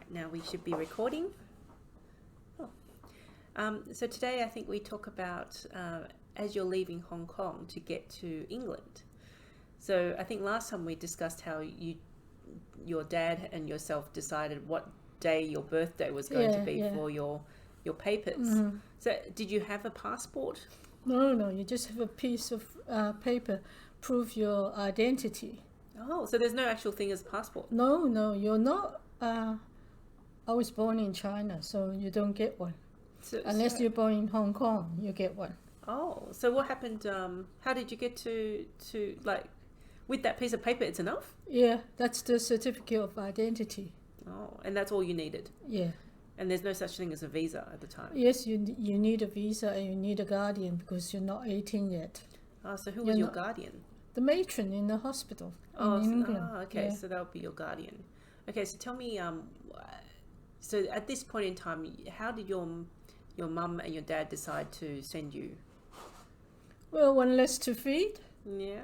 now we should be recording. Oh. So today I think we talk about as you're leaving Hong Kong to get to England. So I think last time we discussed how your dad and yourself decided what day your birthday was going to be for your papers. Mm-hmm. So did you have a passport? No, you just have a piece of paper prove your identity. Oh, so there's no actual thing as passport? No, you're not. I was born in China, so you don't get one. Unless you're born in Hong Kong, you get one. Oh, so what happened? How did you get to like, with that piece of paper, it's enough? Yeah, that's the certificate of identity. Oh, and that's all you needed? Yeah. And there's no such thing as a visa at the time? Yes, you need a visa and you need a guardian because you're not 18 yet. Oh, so who was your guardian? The matron in the hospital in England. Oh, okay, so that would be your guardian. Okay, so tell me, so at this point in time, how did your mum and your dad decide to send you? Well, one less to feed. Yeah.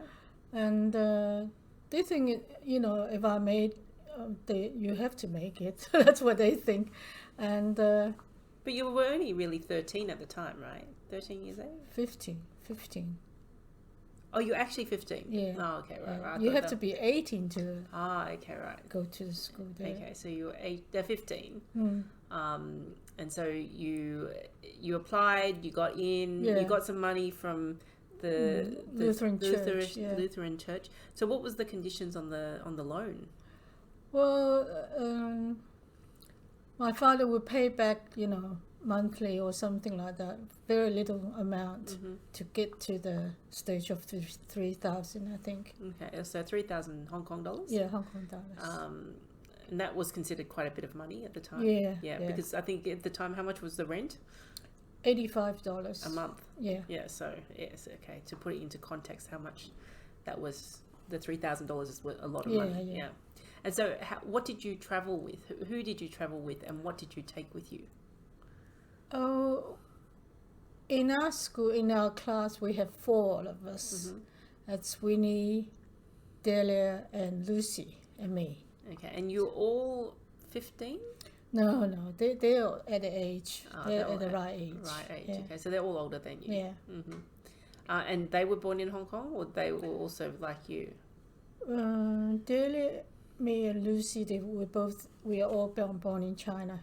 And they think, if I made, you have to make it. That's what they think. And but you were only really 13 at the time, right? 13 years old? 15. Oh, you're actually 15? Yeah. Oh, okay, right. You have to be 18 to okay, right. go to the school there. Okay, so you were 15. And so you applied, you got in, you got some money from the Lutheran Church. Lutheran Church. So what was the conditions on the loan? Well, my father would pay back, monthly or something like that, very little amount to get to the stage of 3,000, I think. Okay, so 3,000 Hong Kong dollars? Yeah, Hong Kong dollars. And that was considered quite a bit of money at the time? Yeah. Because I think at the time, how much was the rent? $85 a month. Yeah. So yes, okay, to put it into context, how much that was, the $3,000 is a lot of money. Yeah. And so what did you travel with? Who did you travel with, and what did you take with you? Oh, in our school, in our class, we have 4 of us. That's Winnie, Delia, and Lucy, and me. Okay, and you're all 15? No, they're at the age. They're at the right age. Right age. Yeah. Okay, so they're all older than you. Yeah. And they were born in Hong Kong, or they were also like you? Delia, me, and Lucy, we are all born in China.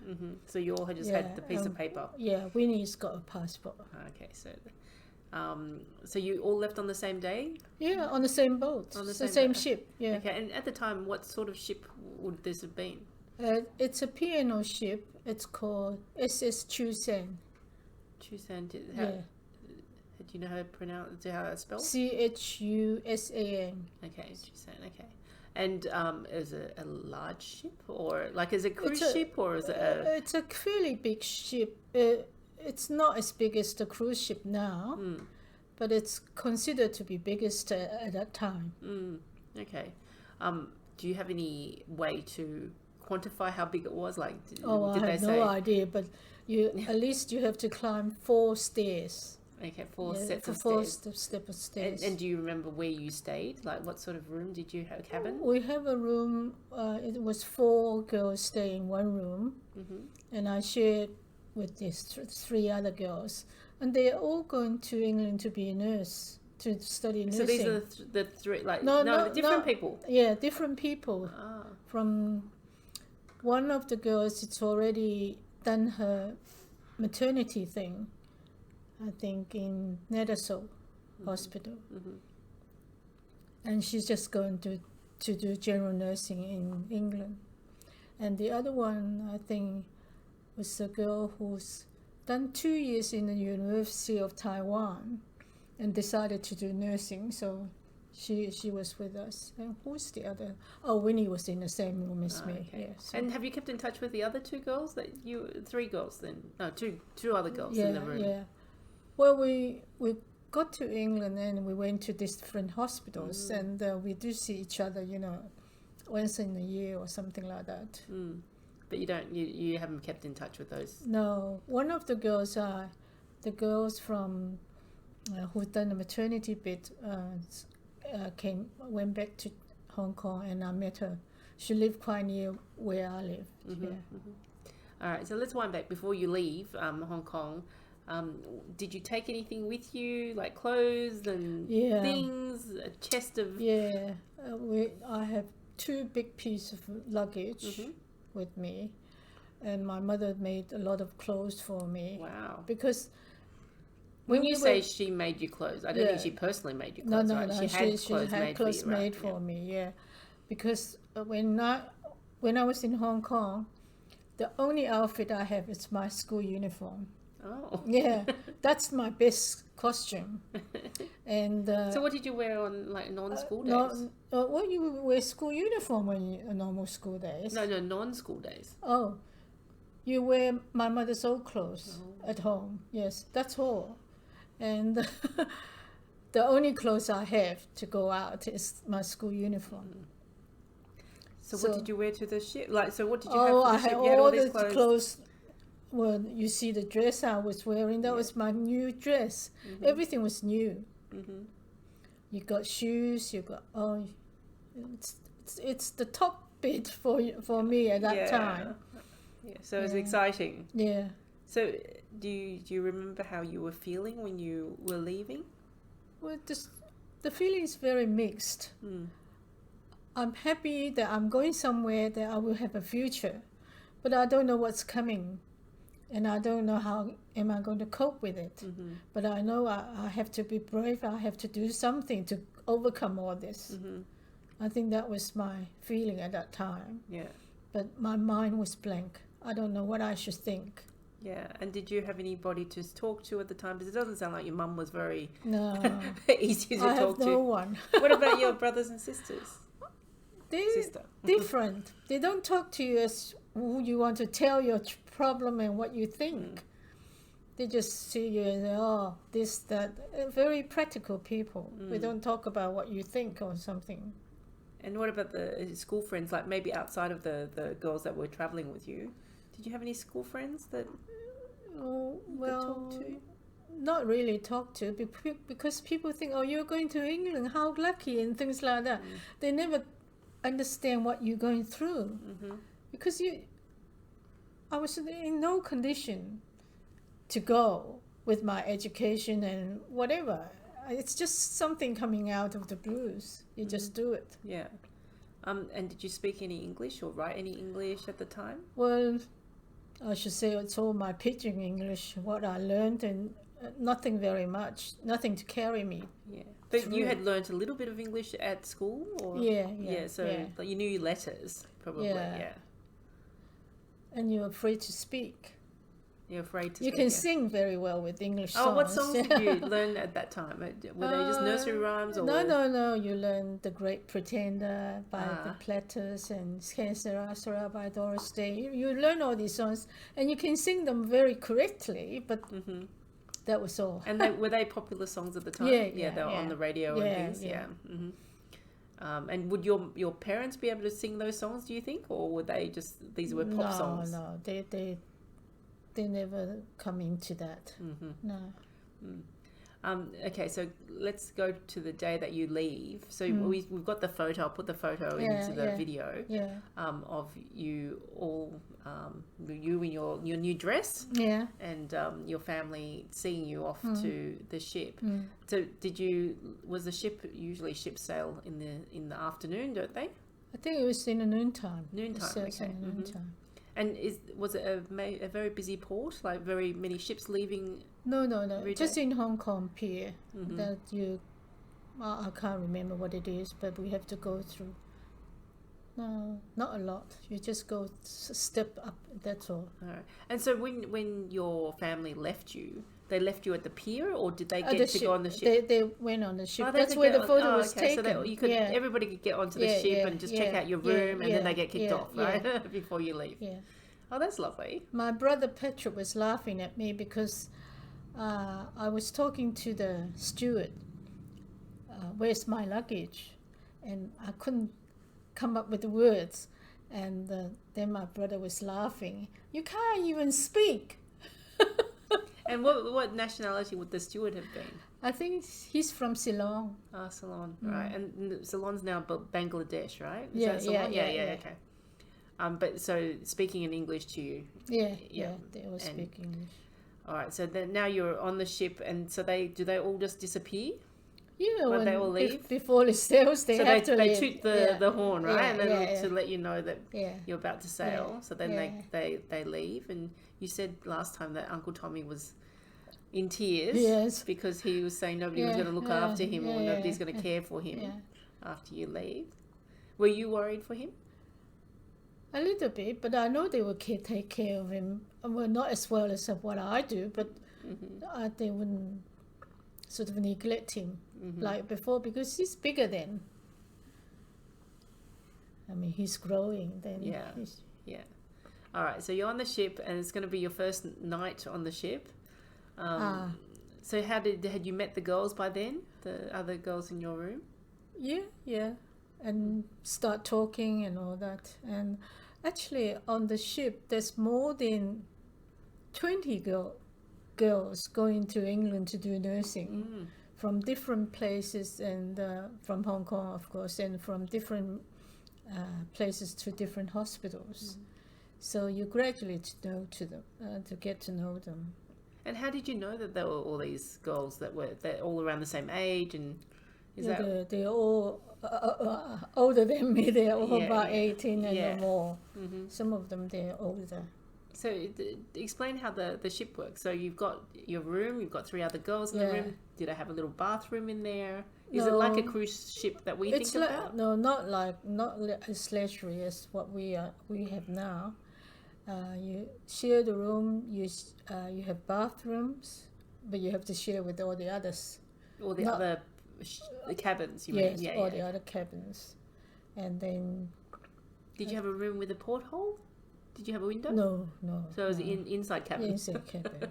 So you all just had the piece of paper. Yeah, Winnie's got a passport. Okay, so you all left on the same day? Yeah, on the same boat. On the same ship. Yeah. Okay, and at the time, what sort of ship would this have been? It's a P&O ship. It's called SS Chusan. Chusan. Do you know how to pronounce? How it's spelled? CHUSAN. Okay, Chusan. Okay. And is it a large ship, or like is it a cruise ship, or is it a? It's a fairly big ship. It's not as big as the cruise ship now, but it's considered to be biggest at that time. Okay. Do you have any way to quantify how big it was? Like, I have no idea, but at least you have to climb 4 stairs. Okay, 4 sets of step of stairs. And do you remember where you stayed? Like, what sort of room did you have? A cabin? We have a room. It was 4 girls staying in one room, and I shared with these 3 other girls, and they are all going to England to be a nurse, to study nursing. So these are the 3, like different people. Yeah, different people. From one of the girls, it's already done her maternity thing, I think, in Nethersoll Hospital. And she's just going to do general nursing in England. And the other one, I think, was a girl who's done 2 years in the University of Taiwan and decided to do nursing. So she was with us. And who's the other? Oh, Winnie was in the same room as me. Okay. Yeah, so. And have you kept in touch with the other 2 girls? 3 girls then? No, two other girls in the room. Yeah. Well, we got to England and we went to different hospitals, and we do see each other, once in a year or something like that. But you haven't kept in touch with those? No. One of the girls from who've done the maternity bit went back to Hong Kong, and I met her. she lived quite near where I lived. Mm-hmm, Yeah. mm-hmm. All right, so let's wind back. Before you leave Hong Kong, did you take anything with you, like clothes and Yeah. things, a chest of... Yeah. I have 2 big pieces of luggage Mm-hmm. with me, and my mother made a lot of clothes for me. Wow. Because When when you we say were, she made you clothes, I don't think Yeah. she personally made you no, clothes, no, right? no, She had clothes had made clothes for you, right? made for me. Yeah, because when I was in Hong Kong, the only outfit I have is my school uniform. Oh. Yeah, that's my best costume. And So what did you wear on like non-school days? well, you wear school uniform when you normal school days. No, non-school days. Oh, you wear my mother's old clothes Oh. at home. Yes, that's all. And the only clothes I have to go out is my school uniform. So what did you wear to the ship? Like, so what did you have Oh, for the I ship? had You had all all these the clothes. clothes. Well, you see the dress I was wearing, that Yeah. was my new dress. Mm-hmm. Everything was new. Mm-hmm. You got shoes, you got, it's the top bit for me at that time. Yeah, so it was Yeah. exciting. Yeah. So do you remember how you were feeling when you were leaving? Well, the feeling is very mixed. Mm. I'm happy that I'm going somewhere that I will have a future, but I don't know what's coming, and I don't know how am I going to cope with it. Mm-hmm. But I know I have to be brave. I have to do something to overcome all this. Mm-hmm. I think that was my feeling at that time. Yeah. But my mind was blank. I don't know what I should think. Yeah. And did you have anybody to talk to at the time? Because it doesn't sound like your mum was very No, easy to I talk have no to. one. What about your brothers and sisters? They're Sister. different. They don't talk to you as who you want to tell your problem and what you think. They just see you and say, oh, this, that. Very practical people. We don't talk about what you think or something. And what about the school friends, like maybe outside of the girls that were traveling with you? Did you have any school friends that Oh, you well, could talk to? not really talk to, because people think, oh, you're going to England, how lucky, and things like that. They never understand what you're going through. Mm-hmm. Because I was in no condition to go with my education and whatever. It's just something coming out of the blues. You just do it. Yeah. And did you speak any English or write any English at the time? Well, I should say it's all my pidgin English, what I learned, and nothing very much, nothing to carry me. Yeah. But you Through. had learnt a little bit of English at school? Or? Yeah. So like, you knew letters, probably. Yeah. And you're afraid to speak. You're afraid to You speak, can yeah. sing very well with English songs. Oh, what songs did you learn at that time? Were they just nursery rhymes? Or No. You learn The Great Pretender by the Platters and Que Sera Sera by Doris Day. You learn all these songs and you can sing them very correctly, but that was all. And were they popular songs at the time? Yeah, they were on the radio and things. Yeah. Mm-hmm. And would your parents be able to sing those songs, do you think? Or were they just, these were pop songs? No, they never come into that. Mm-hmm. No. Okay, so let's go to the day that you leave. So we've got the photo. I'll put the photo into the video of you all, you in your new dress, and your family seeing you off to the ship. So was the ship, usually ships sail in the afternoon, don't they? I think it was in the noontime. Noontime, okay. In the noontime. And was it a very busy port, like very many ships leaving? No. every Just day? in Hong Kong pier that I can't remember what it is, but we have to go through. No, not a lot. You just go step up. That's all. All right. And so when your family left you, they left you at the pier, or did they The get to ship. go on the ship? They went on the ship. Oh, they That's could where get the photo on, was okay. taken. So you could, everybody could get onto the ship and just check out your room, and then they get kicked off, right? Before you leave. Yeah. Oh, that's lovely. My brother Patrick was laughing at me because I was talking to the steward, where's my luggage? And I couldn't come up with the words. And then my brother was laughing. You can't even speak. And what nationality would the steward have been? I think he's from Ceylon. Ah, Ceylon, right. And Ceylon's now Bangladesh, right? Is Yeah, that Ceylon? yeah, Okay. But so speaking in English to you. Yeah, they were speaking English. All right, so then now you're on the ship, and so do they all just disappear? Yeah, when they all leave? Before the sails, they have to leave. So they toot the horn, right? Yeah, and then to let you know that yeah. you're about to sail. Yeah, So then they leave, and you said last time that Uncle Tommy was in tears. Yes. Because he was saying nobody was going to look after him or nobody's going to care for him after you leave. Were you worried for him? A little bit, but I know they will take care of him. Well, not as well as what I do, but they wouldn't sort of neglect him like before, because he's bigger then. I mean, he's growing then. Yeah. All right, so you're on the ship, and it's going to be your first night on the ship. So had you met the girls by then? The other girls in your room? Yeah. And start talking and all that. And actually on the ship there's more than 20 girls going to England to do nursing from different places, and from Hong Kong, of course, and from different places to different hospitals. So you gradually to get to know them. And how did you know that there were all these girls they're all around the same age? And they're all older than me. They're all about 18 and more. Some of them they're older. So explain how the ship works. So you've got your room, you've got 3 other girls in the room. Did I have a little bathroom in there? Is it like a cruise ship that we think about? No, not as luxury as what we have now. You share the room. You have bathrooms, but you have to share with all the others. All the other the cabins, you mean? Yes, all the other cabins. And then... Did you have a room with a porthole? Did you have a window? No. So it was inside cabin? Inside cabin.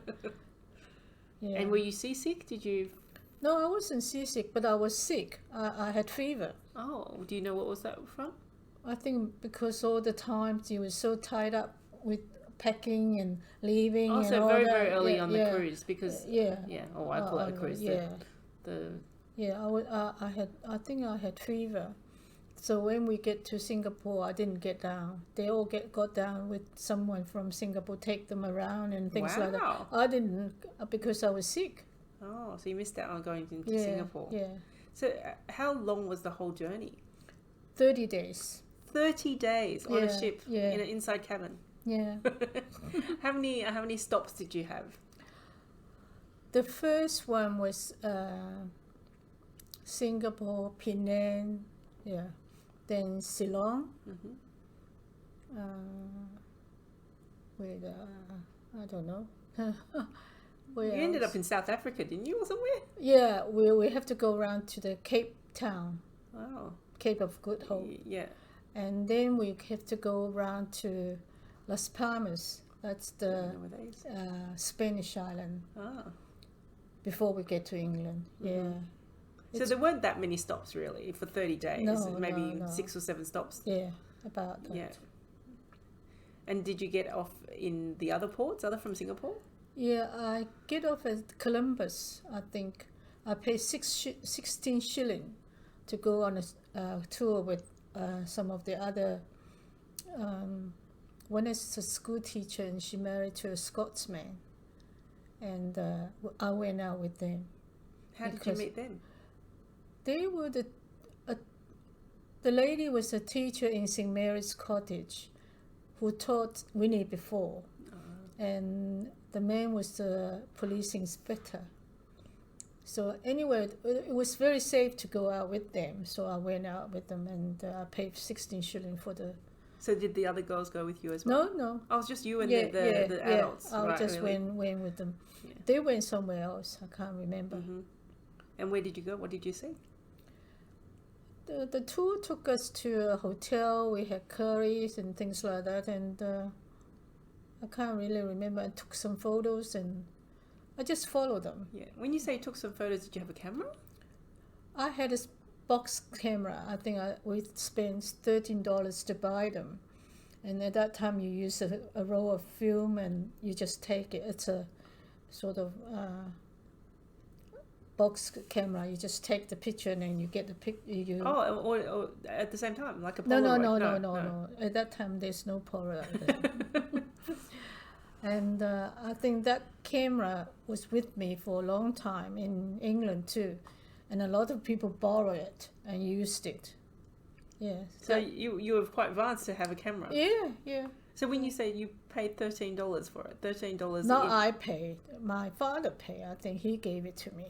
Yeah. And were you seasick? Did you... No, I wasn't seasick, but I was sick. I had fever. Oh, do you know what was that from? I think because all the time you were so tied up with packing and leaving. Oh, so very early on the cruise, because... Yeah. Oh, I call it a cruise. I think I had fever. So when we get to Singapore, I didn't get down. They all got down with someone from Singapore, take them around and things like that. I didn't, because I was sick. Oh, so you missed out on going into Singapore. Yeah. So how long was the whole journey? 30 days. 30 days on a ship in an inside cabin. Yeah. How many stops did you have? The first one was Singapore, Penang, then Ceylon. I don't know. You ended up in South Africa, didn't you, or somewhere? Yeah, we have to go around to the Cape Town. Oh. Cape of Good Hope. Yeah. And then we have to go around to Las Palmas. That's the Spanish island. Before we get to England. Yeah. So there weren't that many stops really for 30 days. No, maybe 6 or 7 stops. Yeah, about that. Yeah. And did you get off in the other ports, other from Singapore? Yeah, I get off at Columbus, I think. I paid 16 shilling to go on a tour with some of the other... one is a school teacher, and she married to a Scotsman. And I went out with them. How did you meet them? They were the lady was a teacher in St. Mary's Cottage who taught Winnie before. And the man was the police inspector. So anyway, it was very safe to go out with them. So I went out with them, and I paid 16 shilling for the... So did the other girls go with you as well? No. Oh, it was just you and the adults? I just went with them. Yeah. They went somewhere else. I can't remember. And where did you go? What did you see? The tour took us to a hotel. We had curries and things like that. And I can't really remember. I took some photos and I just followed them. Yeah. When you say you took some photos, did you have a camera? I had a box camera. I think we spent $13 to buy them. And at that time you use a roll of film and you just take it. It's a sort of box camera. You just take the picture and then you get the pic. Or at the same time, like a No, Polaroid? no. At that time, there's no Polaroid. And I think that camera was with me for a long time in England too, and a lot of people borrowed it and used it. Yeah. So you were quite advanced to have a camera. Yeah. So when you say you paid $13 for it, $13. Not I paid. My father paid. I think he gave it to me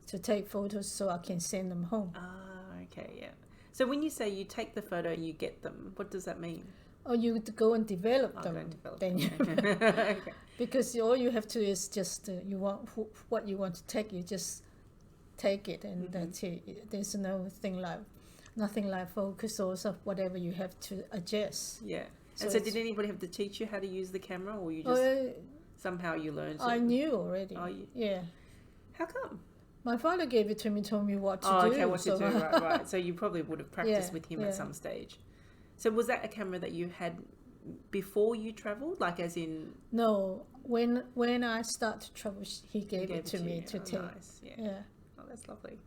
to take photos so I can send them home. Okay, yeah. So when you say you take the photo and you get them, what does that mean? Or you go and develop them. Go and develop then them. Okay. Because all you have to is just you want what you want to take. You just take it, and that's it. There's nothing like focus or whatever you have to adjust. Yeah. And so did anybody have to teach you how to use the camera, or you just somehow you learned? I knew already. Yeah. How come? My father gave it to me, told me what to do. Okay, what to do, right. So you probably would have practiced with him at some stage. So was that a camera that you had before you travelled, like as in? No, when I started to travel, he gave it to me to take. Nice. Yeah. Oh, that's lovely.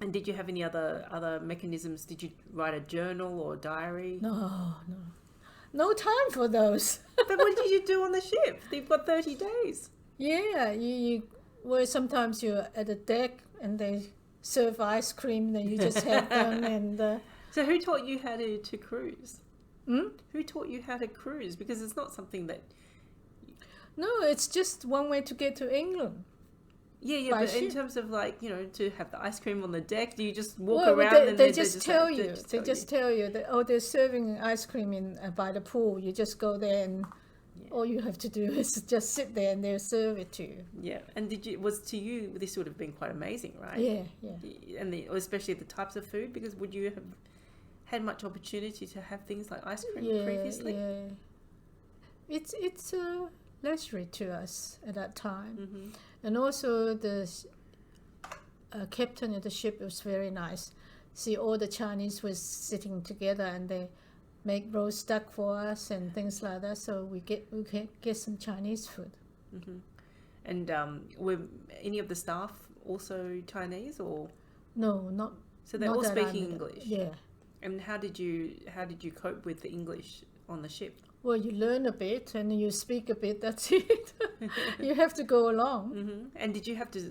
And did you have any other mechanisms? Did you write a journal or diary? No time for those. But what did you do on the ship? You've got 30 days. Yeah, well, sometimes you're at the deck and they serve ice cream, then you just have them and. So who taught you how to cruise? Hmm? Who taught you how to cruise? Because it's not something that... No, it's just one way to get to England. Yeah, but in terms of to have the ice cream on the deck, do you just walk well, around they, and they just tell you. They just tell you that, they're serving ice cream by the pool. You just go there and all you have to do is just sit there and they'll serve it to you. Yeah, and to you, this would have been quite amazing, right? Yeah. And especially the types of food, because would you have had much opportunity to have things like ice cream previously? Yeah. It's a luxury to us at that time. Mm-hmm. And also the captain of the ship was very nice. See, all the Chinese was sitting together and they make roast duck for us and things like that. So we can get some Chinese food. Mm-hmm. And were any of the staff also Chinese or? No, not. So they're all speaking English. Yeah. And how did you cope with the English on the ship? Well, you learn a bit and you speak a bit. That's it. You have to go along. Mm-hmm. And did you have to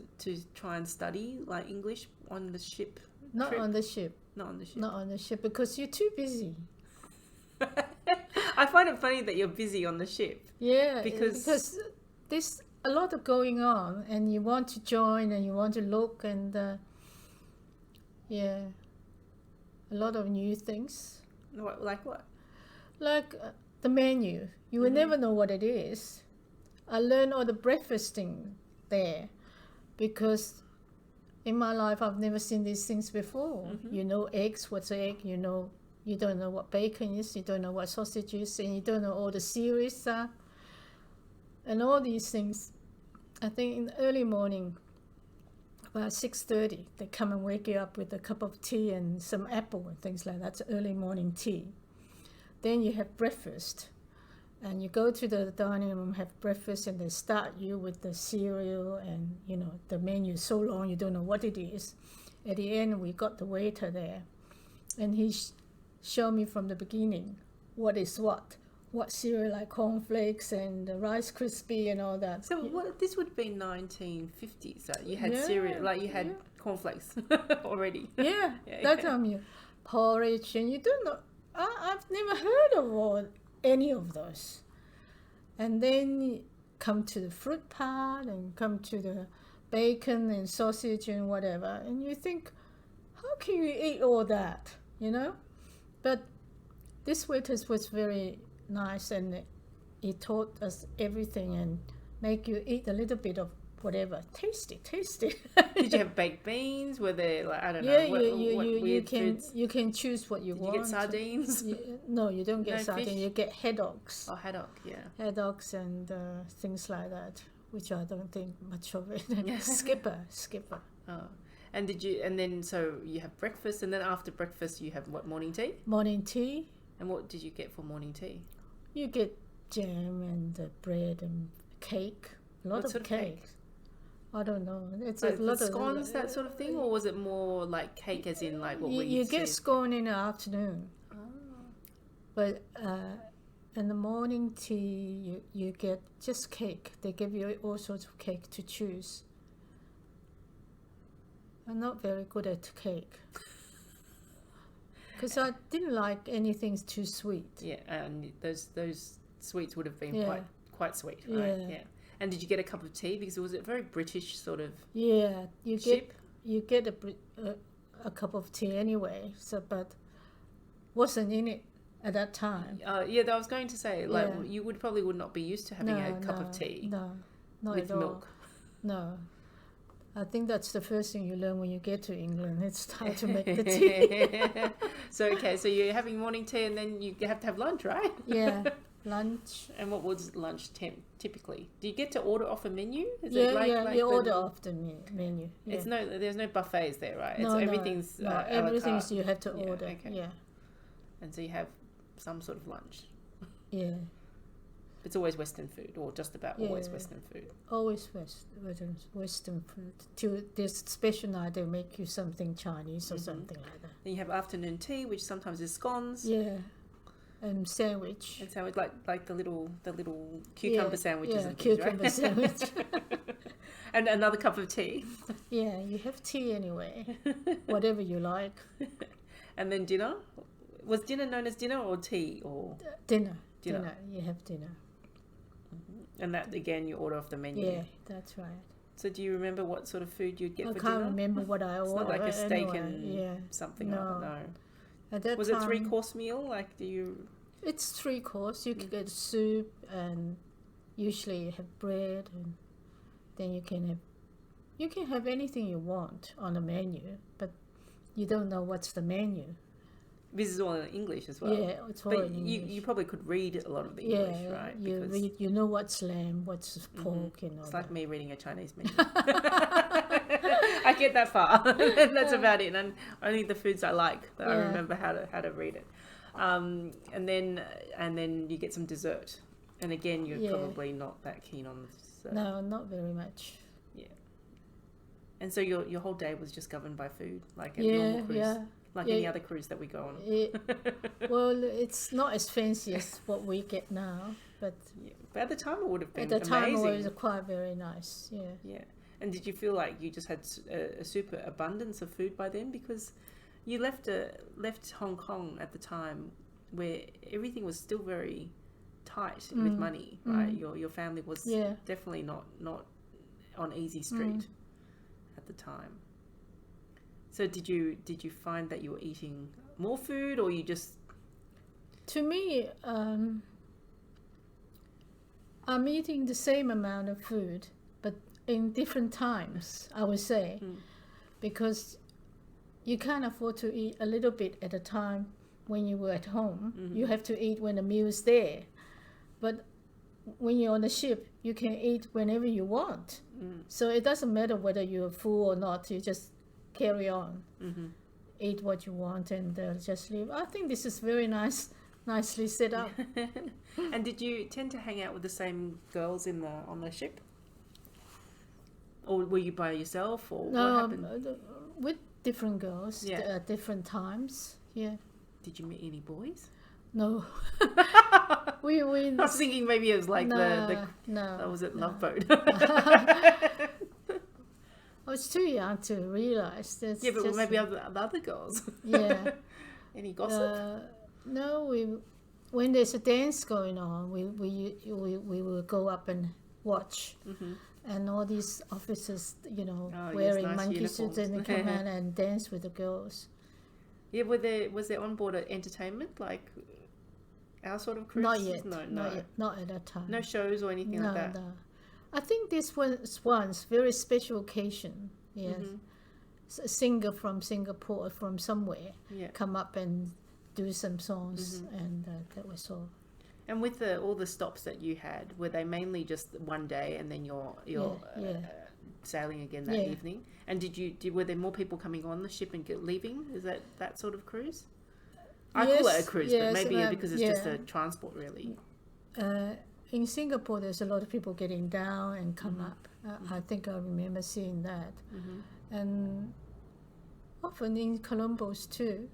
try and study like English on the ship? Not on the ship. Not on the ship. Not on the ship because you're too busy. I find it funny that you're busy on the ship. Yeah, because there's a lot of going on, and you want to join and you want to look and a lot of new things. Like what? Like the menu. You will never know what it is. I learned all the breakfast thing there because in my life I've never seen these things before. Mm-hmm. You know eggs, what's egg, you don't know what bacon is, you don't know what sausage is, and you don't know all the cereals are. And all these things, I think in the early morning, about 6:30, they come and wake you up with a cup of tea and some apple and things like that. That's early morning tea. Then you have breakfast. And you go to the dining room, have breakfast, and they start you with the cereal and, the menu is so long you don't know what it is. At the end, we got the waiter there. And he showed me from the beginning what is what cereal, like cornflakes and the Rice Krispie and all that. So this would be 1950s. So you had cereal, like you had cornflakes already. Yeah, that time you porridge, and you don't know. I've never heard of any of those. And then you come to the fruit part and come to the bacon and sausage and whatever, and you think, how can you eat all that? But this waiter was very nice, and he taught us everything and make you eat a little bit of whatever. Tasty. Did you have baked beans? Were there you can choose what you want. Did you get sardines? No, you don't get sardines. You get haddocks. Oh, haddock, yeah. Haddocks and things like that, which I don't think much of it. Skipper. Oh. And then so you have breakfast, and then after breakfast you have what, morning tea? Morning tea. And what did you get for morning tea? You get jam and bread and cake. A lot What of sort of cake. cake? I don't know. It's Like a lot the of scones, that sort of thing, or was it more like cake as in like what we you used to get see? scone in the afternoon, Oh. but in the morning tea you get just cake. They give you all sorts of cake to choose. I'm not very good at cake because I didn't like anything too sweet. Yeah, and those sweets would have been Yeah. quite sweet, right? Yeah. Yeah. And did you get a cup of tea, because was it very British sort of Yeah, ship? you get a cup of tea anyway. So, but wasn't in it at that time. Yeah, I was going to say, like, Yeah. you would not be used to having a cup of tea No, not with at all. milk. No. I think that's the first thing you learn when you get to England. It's how to make the tea. So you're having morning tea, and then you have to have lunch, right? Yeah, lunch. And what was lunch typically? Do you get to order off a menu? Is Yeah, it like you the- order off the menu. Yeah. It's there's no buffets there, right? No, Everything's no, a la everything's carte. you have to Yeah, order. okay. Yeah, And so you have some sort of lunch. yeah. It's always Western food, or just about always Yeah. Western food. Always Western food. Till this special night, they make you something Chinese or Mhm. something like that. Then you have afternoon tea, which sometimes is scones. Yeah, and sandwich. And sandwich, like the little cucumber sandwiches Yeah, and things, cucumber right? sandwich. And another cup of tea. Yeah, you have tea anyway, whatever you like. And then dinner. Was dinner known as dinner or tea or? Dinner. Dinner. You have dinner. And that again, you order off the menu. Yeah, that's right. So do you remember what sort of food you'd get I for can't dinner? remember what I It's ordered. not like a steak anyway. and something. No. I don't know. At that Was time, it 3-course meal? Like, do you? It's 3 course. You can get soup, and usually you have bread, and then you can have anything you want on the menu, but you don't know what's the menu. This is all in English as well. Yeah, it's all But in English. you probably could read a lot of the yeah, English, right? you Because read. You know what's lamb, what's pork, and all it's that. like me reading a Chinese menu. I get that far. That's about it. And only the foods I like that I Yeah. remember how to read it. And then you get some dessert. And again, you're Yeah. probably not that keen on dessert. No, not very much. And so your whole day was just governed by food, like a Yeah, normal cruise, yeah. like Yeah. any other cruise that we go on. Well, it's not as fancy as what we get now, but Yeah. But at the time, it would have been at the time amazing. it was quite very nice. Yeah. Yeah. And did you feel like you just had a super abundance of food by then? Because you left Hong Kong at the time where everything was still very tight with money, right? Your family was Yeah. definitely not on easy street at the time. So did you find that you were eating more food, or you just? To me, I'm eating the same amount of food, but in different times, I would say, because you can't afford to eat a little bit at a time when you were at home. You have to eat when the meal is there. But when you're on the ship, you can eat whenever you want. So it doesn't matter whether you're full or not. You just carry on, eat what you want, and just leave. I think this is very nicely set up. And did you tend to hang out with the same girls on the ship, or were you by yourself, or what happened? With different girls Yeah. at different times. Yeah. Did you meet any boys? No. we I was thinking maybe it was like the no. was it Love Boat? I was too young to realize that. Yeah, but maybe the other girls. Yeah. Any gossip? No, when there's a dance going on, we will go up and watch. And all these officers, wearing nice monkey suits, and they uniforms. come out and dance with the girls. Yeah, was there on board entertainment like our sort of cruise? Not yet. No. Not yet. Not at that time. No shows or anything like that. No. I think this was once very special occasion. Yes, a singer from Singapore, from somewhere, come up and do some songs, and that was all. And with all the stops that you had, were they mainly just one day, and then you're sailing again that evening? And were there more people coming on the ship and leaving? Is that sort of cruise? I call it a cruise, but maybe because it's just a transport, really. in Singapore, there's a lot of people getting down and come up. I think I remember seeing that. And often in Columbus too.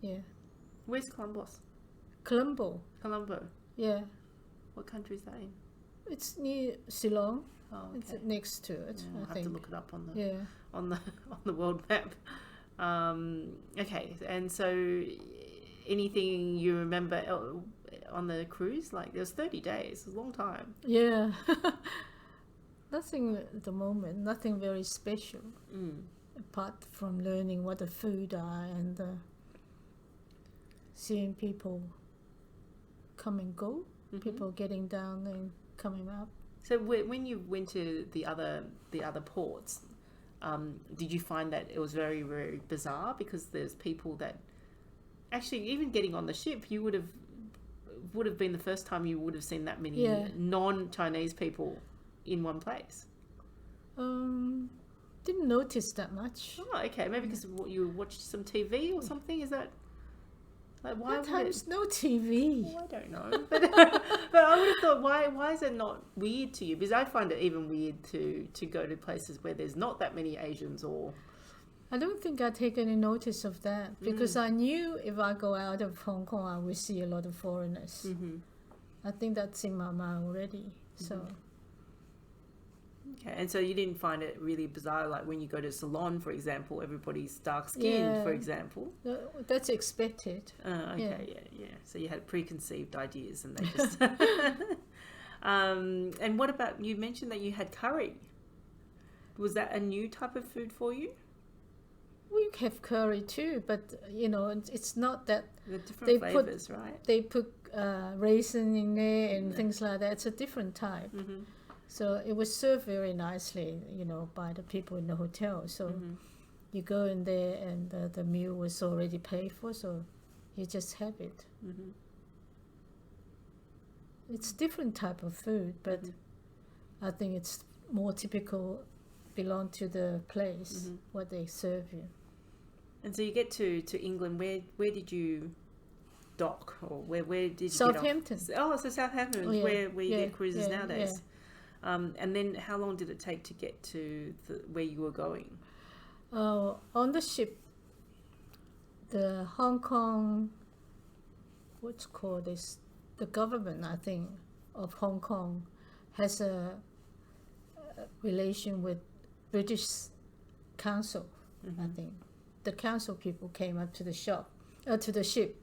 Yeah. Where's Columbus? Colombo. Yeah. What country is that in? It's near Ceylon. Oh, okay. It's next to it. I'll I have think. to look it up on the Yeah. on the world map. Okay, and so anything you remember on the cruise? Like, there was 30 days, a long time. Yeah. Nothing at the moment. Nothing very special. Apart from learning what the food are and seeing people come and go, people getting down and coming up. So when you went to the other ports, did you find that it was very, very bizarre? Because there's people that actually, even getting on the ship, you would have been the first time you would have seen that many non-Chinese people in one place. Didn't notice that much. Oh, okay. Maybe because you watched some TV or something. Is that like why? That time's no TV. Well, I don't know, but I would have thought, why is it not weird to you? Because I find it even weird to go to places where there's not that many Asians. Or I don't think I take any notice of that because I knew if I go out of Hong Kong, I will see a lot of foreigners. I think that's in my mind already. So. Okay, and so you didn't find it really bizarre, like when you go to salon, for example, everybody's dark-skinned, for example? That's expected. Okay, yeah. So you had preconceived ideas and they just... and what about, you mentioned that you had curry. Was that a new type of food for you? We have curry too, but, it's not that... The different flavours, right? They put raisin in there and things like that. It's a different type. So it was served very nicely, by the people in the hotel. So you go in there and the meal was already paid for, so you just have it. It's different type of food, but I think it's more typical, belong to the place, what they serve you. And so you get to England, where did you dock, or where did you Southampton. Get off? Oh, so Southampton, where you get cruises nowadays. Yeah. And then how long did it take to get to where you were going? On the ship, the Hong Kong, what's called this, the government, I think, of Hong Kong has a relation with British Council, I think. The council people came up to the ship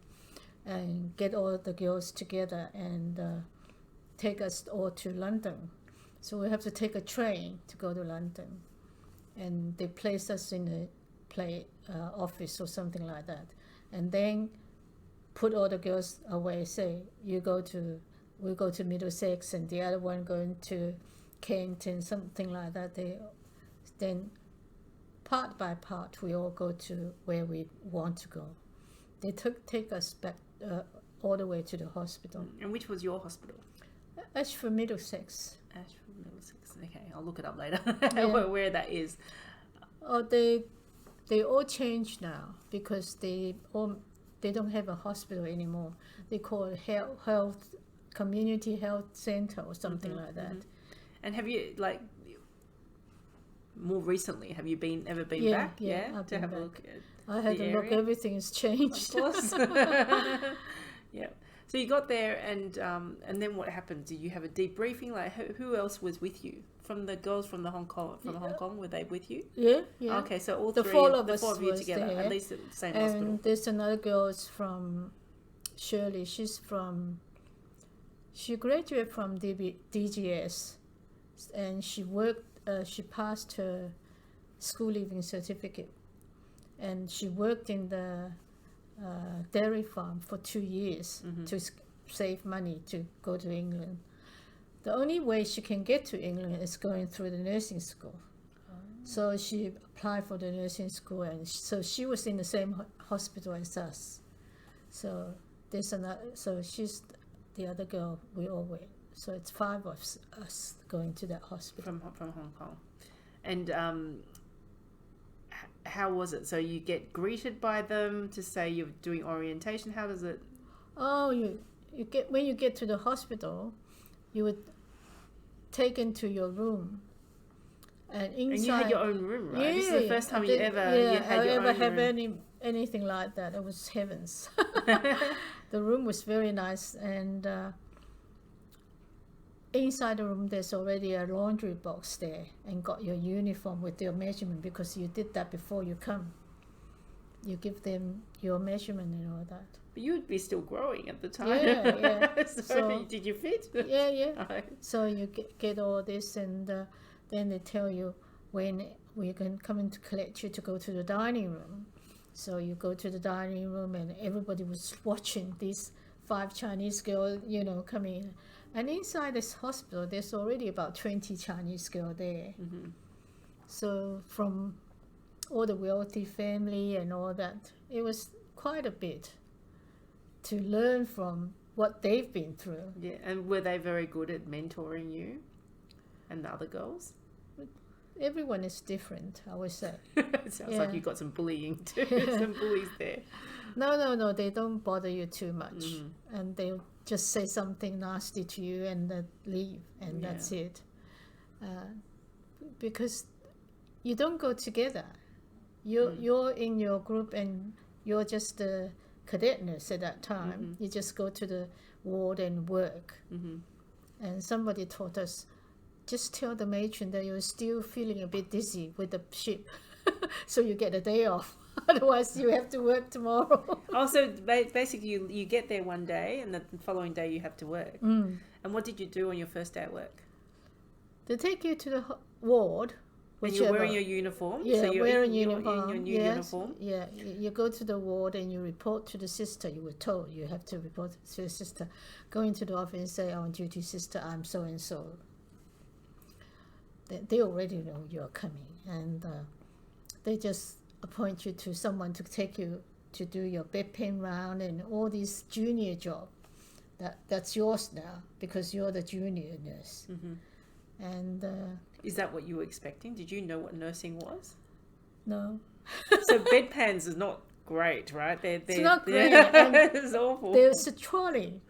and get all the girls together and take us all to London. So we have to take a train to go to London, and they place us in a office or something like that, and then put all the girls away. Say we go to Middlesex, and the other one going to Kent and something like that. Then part by part we all go to where we want to go. They take us back all the way to the hospital. And which was your hospital? Ashford, Middlesex. Ashford, Middlesex. Okay, I'll look it up later. Where that is. Oh, they all changed now because they don't have a hospital anymore. They call it health community health center or something like that. And have you, like, more recently, have you ever been back? Yeah, to have a look at I had a look. Everything's changed. Of course. Yeah. So you got there, and then what happened? Did you have a debriefing? Like, who else was with you? From the girls from Hong Kong, were they with you? Yeah. Okay, so all the three, four of the us four of you was together, there. at least at the same And hospital. there's another girl from Shirley. She graduated from DGS, and she worked. She passed her school leaving certificate, and she worked in the dairy farm for 2 years to save money to go to England. The only way she can get to England is going through the nursing school. So she applied for the nursing school, and so she was in the same hospital as us. So there's another. So she's the other girl. We all went. So it's 5 of us going to that hospital from Hong Kong. And how was it? So you get greeted by them to say you're doing orientation. How does it? Oh, you get when you get to the hospital, you would take into your room. And inside, And you had your own room, right? Yeah, This is the first time you had your own have room. anything like that. It was heavens. The room was very nice, and inside the room there's already a laundry box there, and got your uniform with your measurement, because you did that before you come. You give them your measurement and all that. But you would be still growing at the time. Yeah. So did you fit? Yeah. So you get all this, and then they tell you when we can come in to collect you to go to the dining room. So you go to the dining room, and everybody was watching these 5 Chinese girls, coming in. And inside this hospital, there's already about 20 Chinese girls there. Mm-hmm. So from all the wealthy family and all that, it was quite a bit to learn from what they've been through. Yeah, and were they very good at mentoring you and the other girls? Everyone is different, I would say. It sounds like you got some bullying too. Some bullies there. No, they don't bother you too much. Mm-hmm. And they'll just say something nasty to you and then leave, and that's it. Because you don't go together. You're in your group, and you're just a cadet nurse at that time. Mm-hmm. You just go to the ward and work. Mm-hmm. And somebody taught us, just tell the matron that you're still feeling a bit dizzy with the ship, so you get a day off. Otherwise, you have to work tomorrow. Also, basically, you get there one day, and the following day you have to work. Mm. And what did you do on your first day at work? They take you to the ward. And you're wearing your uniform? Yeah, so you're wearing in uniform. your new Yes. uniform? Yeah, you go to the ward and you report to the sister. You were told you have to report to the sister. Go into the office and say, on duty, sister, I'm so-and-so. They already know you're coming. And they just appoint you to someone to take you to do your bedpan round and all these junior job. That's yours now, because you're the junior nurse. Mm-hmm. And is that what you were expecting? Did you know what nursing was? no. So bedpans is not great, right? It's not great. It's awful. There's a trolley.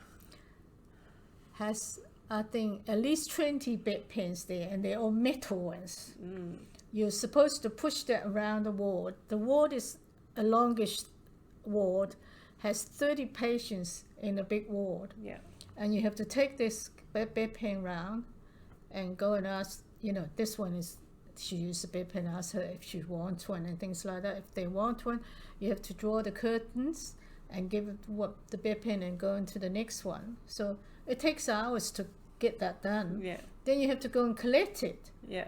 Has, I think, at least 20 bedpans there, and they're all metal ones. Mm. You're supposed to push that around the ward. The ward is a longish ward, has 30 patients in a big ward. Yeah. And you have to take this bedpan round and go and ask, this one is, she used the bedpan, ask her if she wants one and things like that. If they want one, you have to draw the curtains and give it the bedpan and go into the next one. So it takes hours to get that done. Yeah. Then you have to go and collect it. Yeah.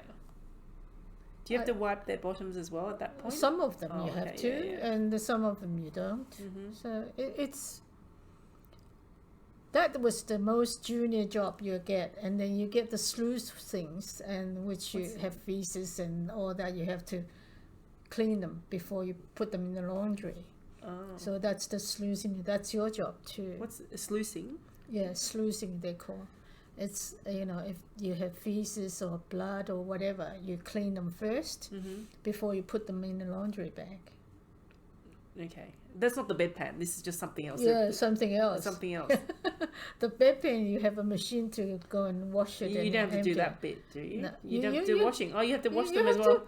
Do you have to wipe their bottoms as well at that point? Some of them you have to, yeah. and some of them you don't. Mm-hmm. So that was the most junior job you get, and then you get the sluice things, and which you have feces and all that. You have to clean them before you put them in the laundry. Oh. So that's the sluicing. That's your job too. What's sluicing? Yeah, sluicing they call. It's, if you have feces or blood or whatever, you clean them first before you put them in the laundry bag. Okay. That's not the bedpan. This is just something else. Yeah, something else. Something else. The bedpan, you have a machine to go and wash it. You don't have to do that bit, do you? No, you don't have to do washing. Oh, you have to wash them as well.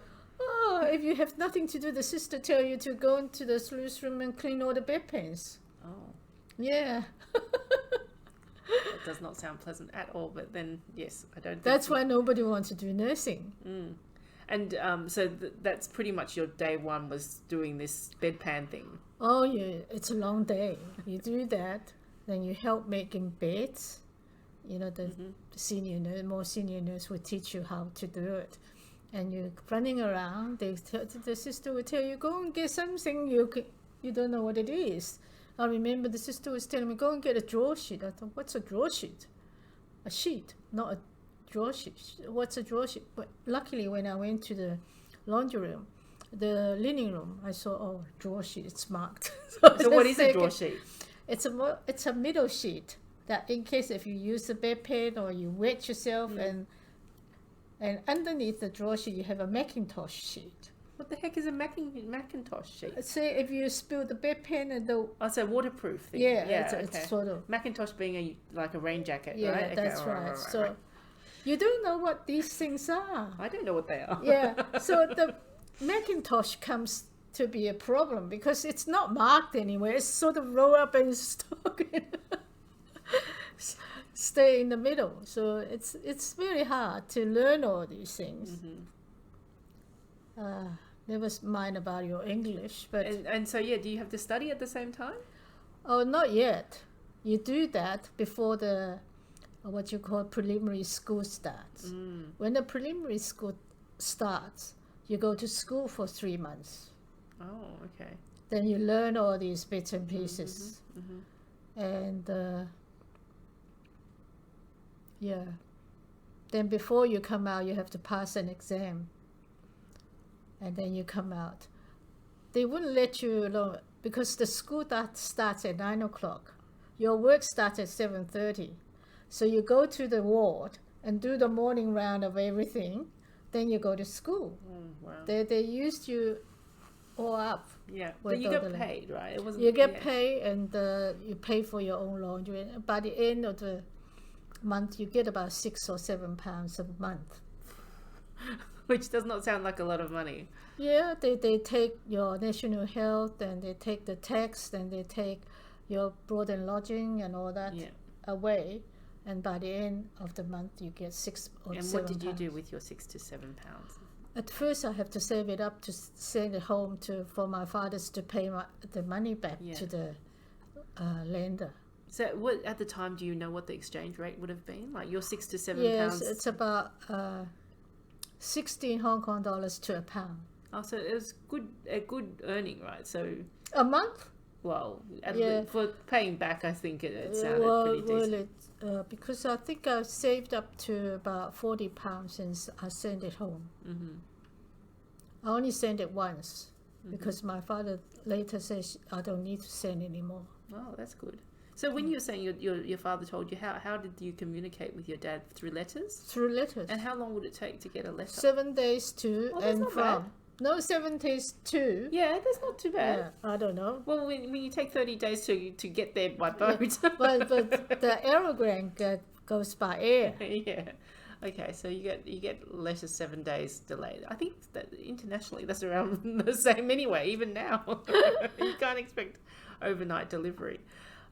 If you have nothing to do, the sister tell you to go into the sluice room and clean all the bedpans. Oh. Yeah. That does not sound pleasant at all, but then, yes, I don't think That's why nobody wants to do nursing. Mm. And so that's pretty much your day one, was doing this bedpan thing. Oh, yeah, it's a long day. You do that, then you help making beds. The more senior nurse will teach you how to do it. And you're running around, the sister will tell you, go and get something you don't know what it is. I remember the sister was telling me, go and get a drawer sheet. I thought, what's a drawer sheet? A sheet, not a drawer sheet. What's a drawer sheet? But luckily, when I went to the laundry room, the linen room, I saw, drawer sheet, it's marked. So what is a drawer sheet? It's a middle sheet that in case if you use a bedpan or you wet yourself, and underneath the drawer sheet, you have a Macintosh sheet. What the heck is a Macintosh sheet? Say if you spill the bedpan and the Oh, it's a waterproof thing. it's sort of Macintosh being like a rain jacket, yeah, right? that's Okay, right. right. So you don't know what these things are. I don't know what they are. Yeah, so the Macintosh comes to be a problem because it's not marked anywhere. It's sort of roll up and stuck stay in the middle. So it's very hard to learn all these things. Never mind about your English, but And so do you have to study at the same time? oh, not yet. You do that before the what you call preliminary school starts. When the preliminary school starts, you go to school for 3 months. Oh, okay. Then you learn all these bits and pieces. And yeah. Then before you come out, you have to pass an exam. And then you come out. They wouldn't let you alone because the school that starts at 9 o'clock. Your work starts at 7:30. So you go to the ward and do the morning round of everything. Then you go to school. Wow. They used you all up. Yeah, with but you all got the- paid, right? It wasn't. You get paid and you pay for your own laundry. And by the end of the month, you get about £6 or £7 a month. Which does not sound like a lot of money. Yeah, they take your national health and they take the tax and they take your board and lodging and all that Yeah. away. And by the end of the month, you get £6 or And £7. what did you do with your £6 to £7? At first, I have to save it up to send it home for my fathers to pay the money back to the lender. So, what at the time, do you know what the exchange rate would have been? Like your £6 to £7? Yes, it's about 16 Hong Kong dollars to a pound. Oh, so it was a good earning, right? So, A month? well, Yeah. for paying back, I think it sounded pretty decent. Because I think I've saved up to about £40 since I sent it home. I only sent it once because my father later says I don't need to send anymore. Oh, that's good. So when you were saying your father told you, how did you communicate with your dad? Through letters? Through letters. And how long would it take to get a letter? 7 days to Oh, that's and not from. bad. No, 7 days to. Yeah, that's not too bad. Yeah, I don't know. Well, when you take 30 days to get there by boat. But the aerogram goes by air. Yeah. Okay, so you get letters 7 days delayed. I think that internationally that's around the same anyway, even now. You can't expect overnight delivery.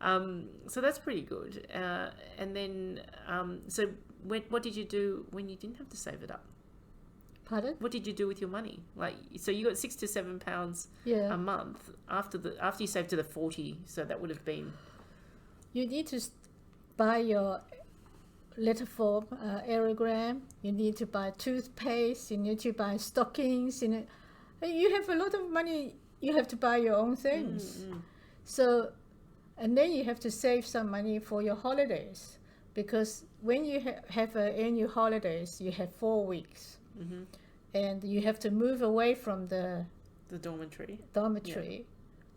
So that's pretty good. And then, so what did you do when you didn't have to save it up? Pardon? What did you do with your money? Like, so you got £6 to £7 Yeah. a month after you saved to the 40. So that would have been. You need to buy your letter form, aerogram. You need to buy toothpaste. You need to buy stockings. You have a lot of money. You have to buy your own things. So, and then you have to save some money for your holidays, because when you have annual holidays, you have 4 weeks, and you have to move away from the dormitory.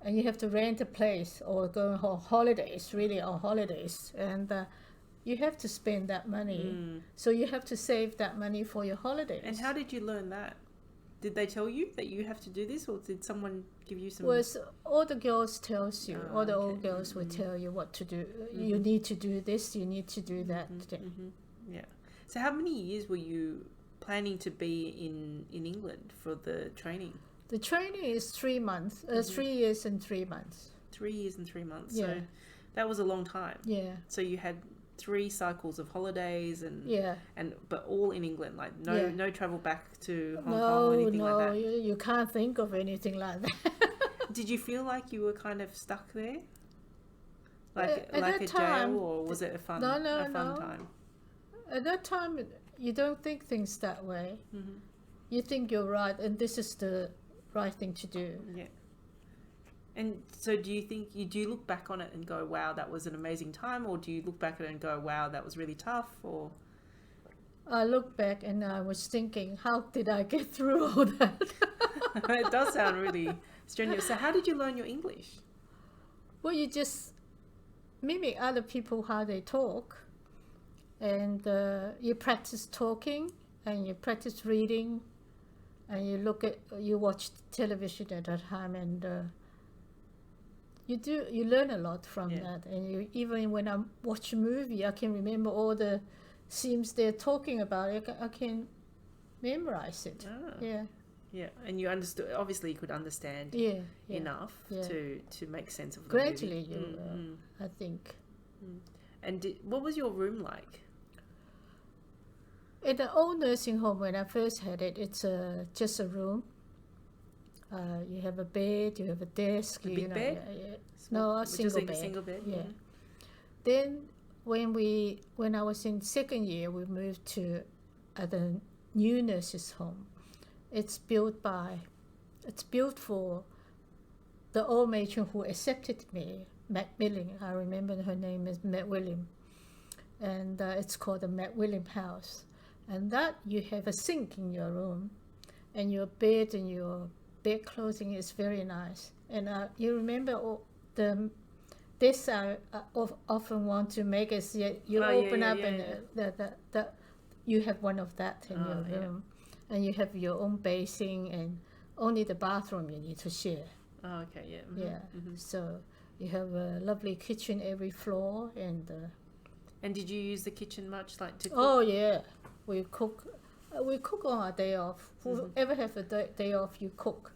And you have to rent a place or go on holidays, and you have to spend that money. So you have to save that money for your holidays. And how did you learn that? Did they tell you that you have to do this, or did someone give you some? Well, all the girls tells you, all the old okay. girls will tell you what to do. You need to do this, you need to do that. Yeah. So how many years were you planning to be in England for the training? The training is 3 months, 3 years and 3 months. 3 years and 3 months. Yeah. So that was a long time. Yeah. So you had 3 cycles of holidays and Yeah. but all in England, like no travel back to Hong Kong No, or anything like that. you can't think of anything like that. Did you feel like you were kind of stuck there? Like At like that a time, jail, or was it a fun No. time? At that time, you don't think things that way. You think you're right, and this is the right thing to do. Yeah. And so do you look back on it and go, wow, that was an amazing time, or do you look back at it and go, wow, that was really tough? Or I look back and I was thinking, how did I get through all that? it does sound really strenuous. So how did you learn your English? Well, you just mimic other people how they talk, and you practice talking and you practice reading, and you watch television at that time, and you learn a lot from that. And even when I watch a movie, I can remember all the scenes they're talking about. I can memorize it. Yeah, and you understood. Obviously, you could understand enough to make sense of the gradually. movie. I think. And what was your room like? In the old nursing home, when I first had it, it's just a room. You have a bed, you have a desk. A big bed? No, a single bed. bed. Single bed. Yeah. Then when I was in second year, we moved to the new nurses' home. It's built for the old matron who accepted me, Macmillan. I remember her name is Macmillan, and it's called the Macmillan House. And that you have a sink in your room, and your bed and your bed clothing is very nice. And you remember this I often want to make is you open up and you have one of that in your room, and you have your own basin, and only the bathroom you need to share. Oh, okay, yeah. Mm-hmm. Yeah. Mm-hmm. So you have a lovely kitchen every floor, and did you use the kitchen much, like to cook? Oh yeah, we cook. We cook on our day off. Whoever have a day off, you cook.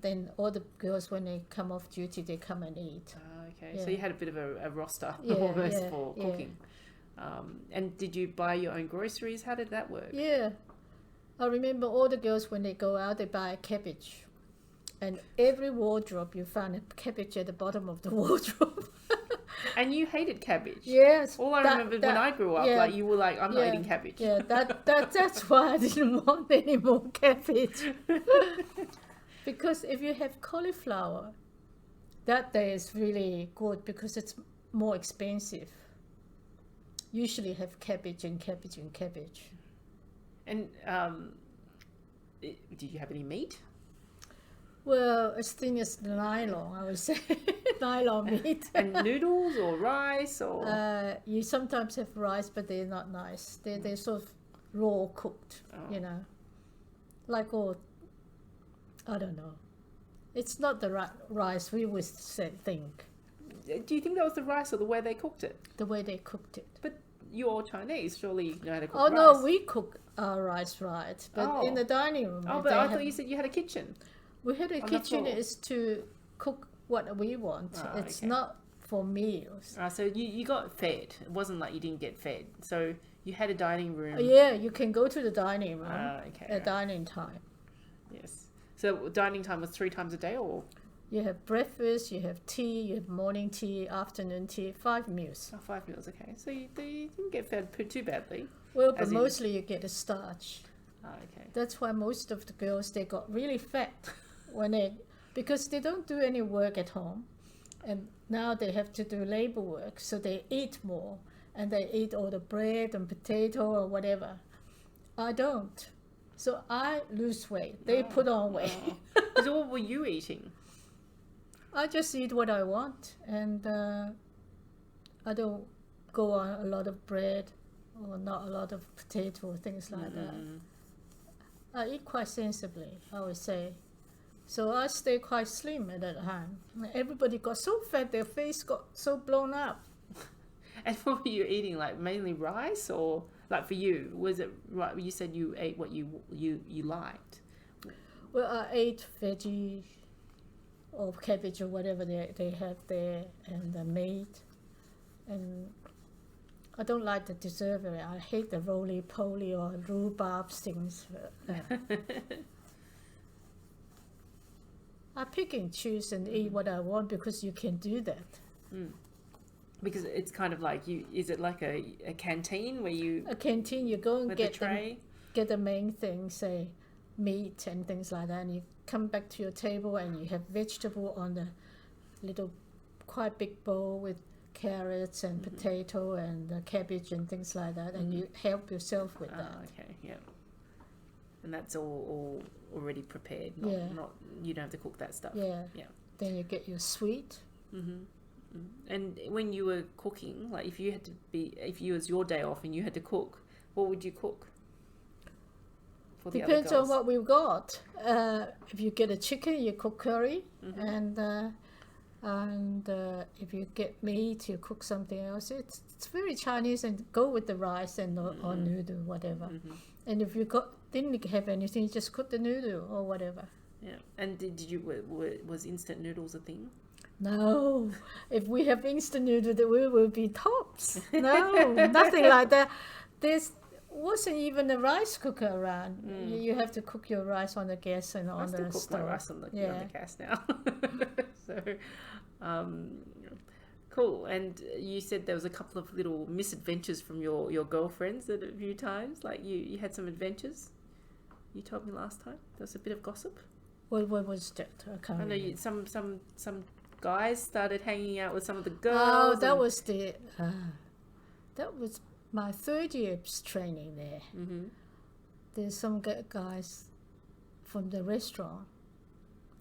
Then all the girls, when they come off duty, they come and eat. Oh, okay. So you had a bit of a roster almost for cooking. And did you buy your own groceries? How did that work? Yeah. I remember all the girls, when they go out, they buy a cabbage. And every wardrobe, you found a cabbage at the bottom of the wardrobe. And you hated cabbage. Yes. All I remember when I grew up, like you were like, I'm not eating cabbage. Yeah, that's why I didn't want any more cabbage. Because if you have cauliflower, that day is really good because it's more expensive. Usually have cabbage and cabbage and cabbage. And did you have any meat? Well, as thin as nylon, I would say. Nylon meat. And noodles or rice or? You sometimes have rice, but they're not nice. They're sort of raw cooked, like I don't know. It's not the right rice we would think. Do you think that was the rice or the way they cooked it? The way they cooked it. But you're Chinese, surely you know how to cook rice. Oh no, we cook our rice right, but in the dining room. Oh, but I thought you said you had a kitchen. We had a kitchen is to cook what we want. It's not for meals. So you got fed. It wasn't like you didn't get fed. So you had a dining room. Yeah, you can go to the dining room at dining time. Yes. So dining time was 3 times a day, or? You have breakfast, you have tea, you have morning tea, afternoon tea, 5 meals. Oh, 5 meals, okay. So you didn't get fed too badly. Well, but mostly you get a starch. Oh, okay. That's why most of the girls, they got really fat because they don't do any work at home, and now they have to do labor work, so they eat more, and they eat all the bread and potato or whatever. I don't, so I lose weight. They put on weight. So what were you eating? I just eat what I want, and I don't go on a lot of bread or not a lot of potato or things like that. I eat quite sensibly, I would say. So I stay quite slim at that time. Everybody got so fat, their face got so blown up. And what were you eating? Like mainly rice, or like for you, was it right? You said you ate what you liked. Well, I ate veggie or cabbage or whatever they have there, and the meat. And I don't like the dessert. I hate the roly-poly or rhubarb things. I pick and choose and eat what I want because you can do that. Because it's kind of like is it like a canteen where you... A canteen, you go and with get the tray? Get the main thing, say meat and things like that, and you come back to your table and you have vegetable on the little quite big bowl with carrots and potato and cabbage and things like that, and you help yourself with that. Okay, yeah. And that's all already prepared. Not you don't have to cook that stuff. Yeah. Then you get your sweet. And when you were cooking, like if it was your day off and you had to cook, what would you cook for the Depends other on girls? what we've got. If you get a chicken, you cook curry, Mm-hmm. and if you get meat, you cook something else. It's very Chinese, and go with the rice and or noodle, whatever. Mm-hmm. And if you didn't have anything, you just cook the noodle or whatever. Yeah. And did you was instant noodles a thing? No, if we have instant noodle, then we will be tops. No, nothing like that. There's wasn't even a rice cooker around. You have to cook your rice on the gas and I on still the cook stove. my rice on the Yeah. gas now. So, cool. And you said there was a couple of little misadventures from your girlfriends a few times. Like you had some adventures. You told me last time there was a bit of gossip. What was that? I can't I know remember. some guys started hanging out with some of the girls. Oh, that was my third year's training there. Mm-hmm. There's some guys from the restaurant.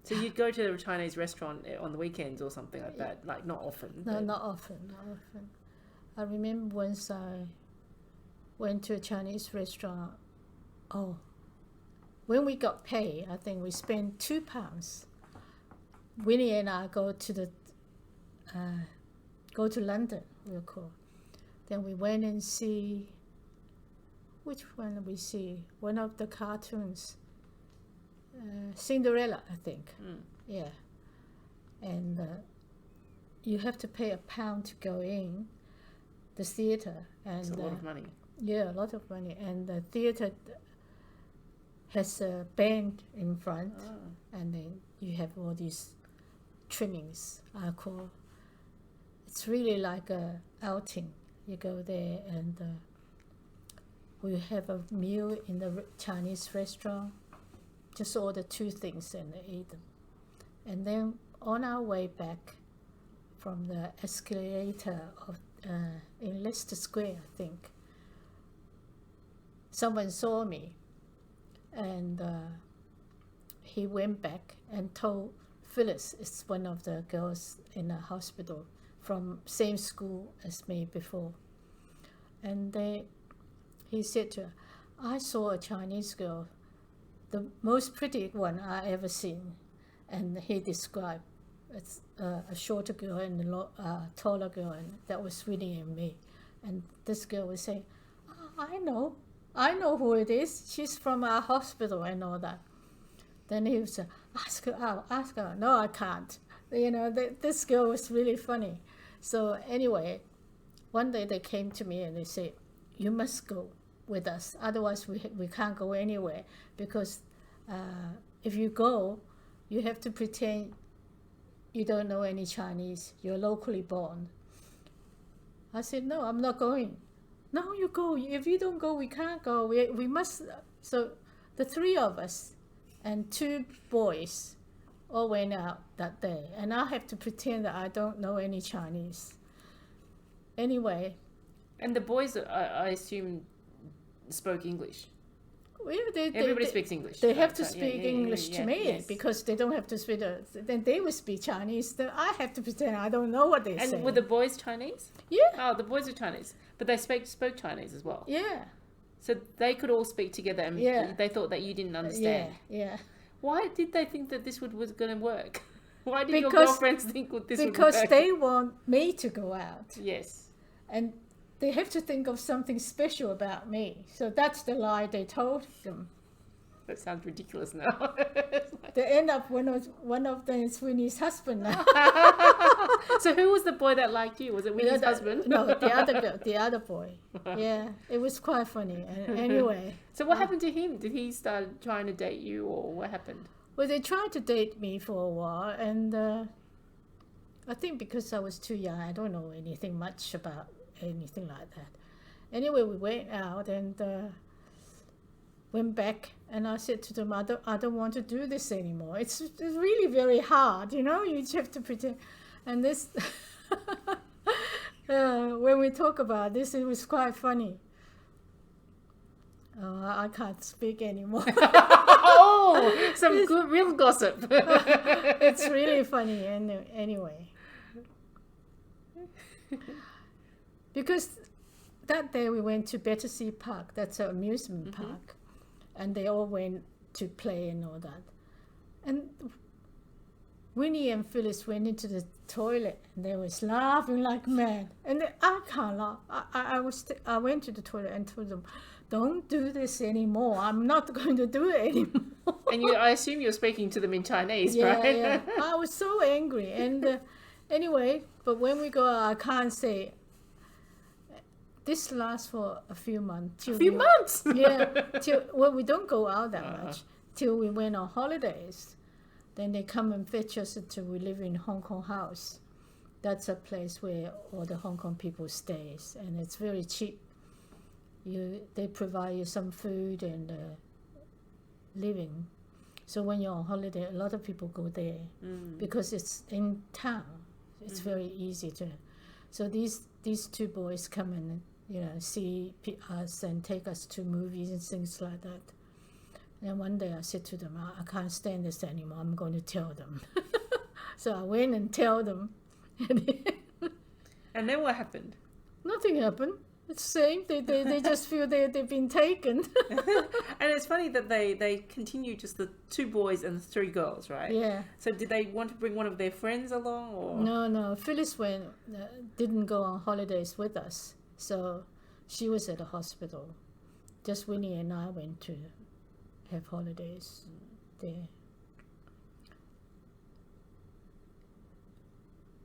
So you'd go to the Chinese restaurant on the weekends or something like that, like not often. No, but... not often. I remember once I went to a Chinese restaurant. Oh, when we got paid, I think we spent £2. Winnie and I go to London, we'll call. Then we went and see, which one did we see? One of the cartoons, Cinderella, I think. Yeah. And you have to pay £1 to go in the theatre. And It's a lot of money. yeah, a lot of money. And the theatre has a band in front, and then you have all these trimmings, I call. It's really like a outing. You go there and we have a meal in the Chinese restaurant, just order 2 things and eat them. And then on our way back from the escalator in Leicester Square, I think, someone saw me, and he went back and told Phyllis, it's one of the girls in the hospital from same school as me before. And he said to her, I saw a Chinese girl, the most pretty one I ever seen. And he described it's a shorter girl and a taller girl, and that was Winnie and me. And this girl was saying, I know who it is. She's from our hospital and all that. Then he was ask her out, ask her. No, I can't. You know, this girl was really funny. So anyway, one day they came to me and they said, you must go with us. Otherwise we can't go anywhere, because if you go, you have to pretend you don't know any Chinese. You're locally born. I said, no, I'm not going. No, you go. If you don't go, we can't go. We must. So the 3 of us and 2 boys all went out that day. And I have to pretend that I don't know any Chinese. Anyway. And the boys, I assume, spoke English. Well, Everybody speaks English. They have to speak English to me, yes. because they don't have to speak. Then they will speak Chinese. Then I have to pretend I don't know what they say. And were the boys Chinese? Yeah. Oh, the boys are Chinese, but they spoke Chinese as well. Yeah. So they could all speak together, and they thought that you didn't understand. Yeah. Why did they think that this was going to work? Why did your Because- girlfriends think this would work? Because they want me to go out, Yes. and they have to think of something special about me. So that's the lie they told them. That sounds ridiculous now. They end up one of them is Winnie's husband now. So who was the boy that liked you? Was it Winnie's husband? No, the other girl, the other boy. Yeah, it was quite funny. And anyway. So what happened to him? Did he start trying to date you, or what happened? Well, they tried to date me for a while, and I think because I was too young, I don't know anything much about anything like that. Anyway, we went out and went back, and I said to them, I don't want to do this anymore. It's really very hard, you know. You just have to pretend. And this, when we talk about this, it was quite funny. I can't speak anymore. Oh, some good, real gossip. It's really funny anyway. Because that day we went to Battersea Park, that's an amusement park. and they all went to play and all that. And Winnie and Phyllis went into the toilet and they was laughing like mad. And I can't laugh. I went to the toilet and told them, don't do this anymore. I'm not going to do it anymore. And I assume you're speaking to them in Chinese, Yeah, right? yeah. I was so angry. And anyway, but when we go out, I can't say. This lasts for a few months. A few months? Yeah. Well, we don't go out that much. Till we went on holidays. Then they come and fetch us until we live in Hong Kong house. That's a place where all the Hong Kong people stays, and it's very cheap. They provide you some food and living. So when you're on holiday, a lot of people go there because it's in town. It's very easy to. So these two boys come and see us and take us to movies and things like that. And one day I said to them, I can't stand this anymore. I'm going to tell them. So I went and tell them. And then what happened? Nothing happened. It's the same. They just feel they've been taken. And it's funny that they continue just the two boys and the three girls, right? Yeah. So did they want to bring one of their friends along? Or? No. Phyllis didn't go on holidays with us. So she was at the hospital. Just Winnie and I went to have holidays there.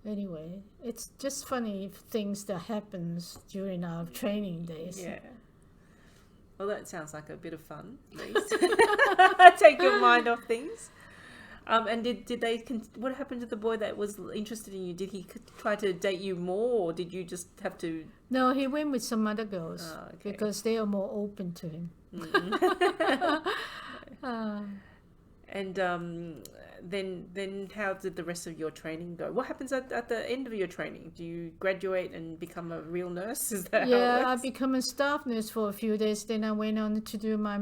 Anyway, it's just funny things that happens during our training days. Yeah. Well, that sounds like a bit of fun, at least. Take your mind off things. And did they? What happened to the boy that was interested in you? Did he try to date you more, or did you just have to? No, he went with some other girls because they are more open to him. And then how did the rest of your training go? What happens at the end of your training? Do you graduate and become a real nurse? Is that how it works? I became a staff nurse for a few days. Then I went on to do my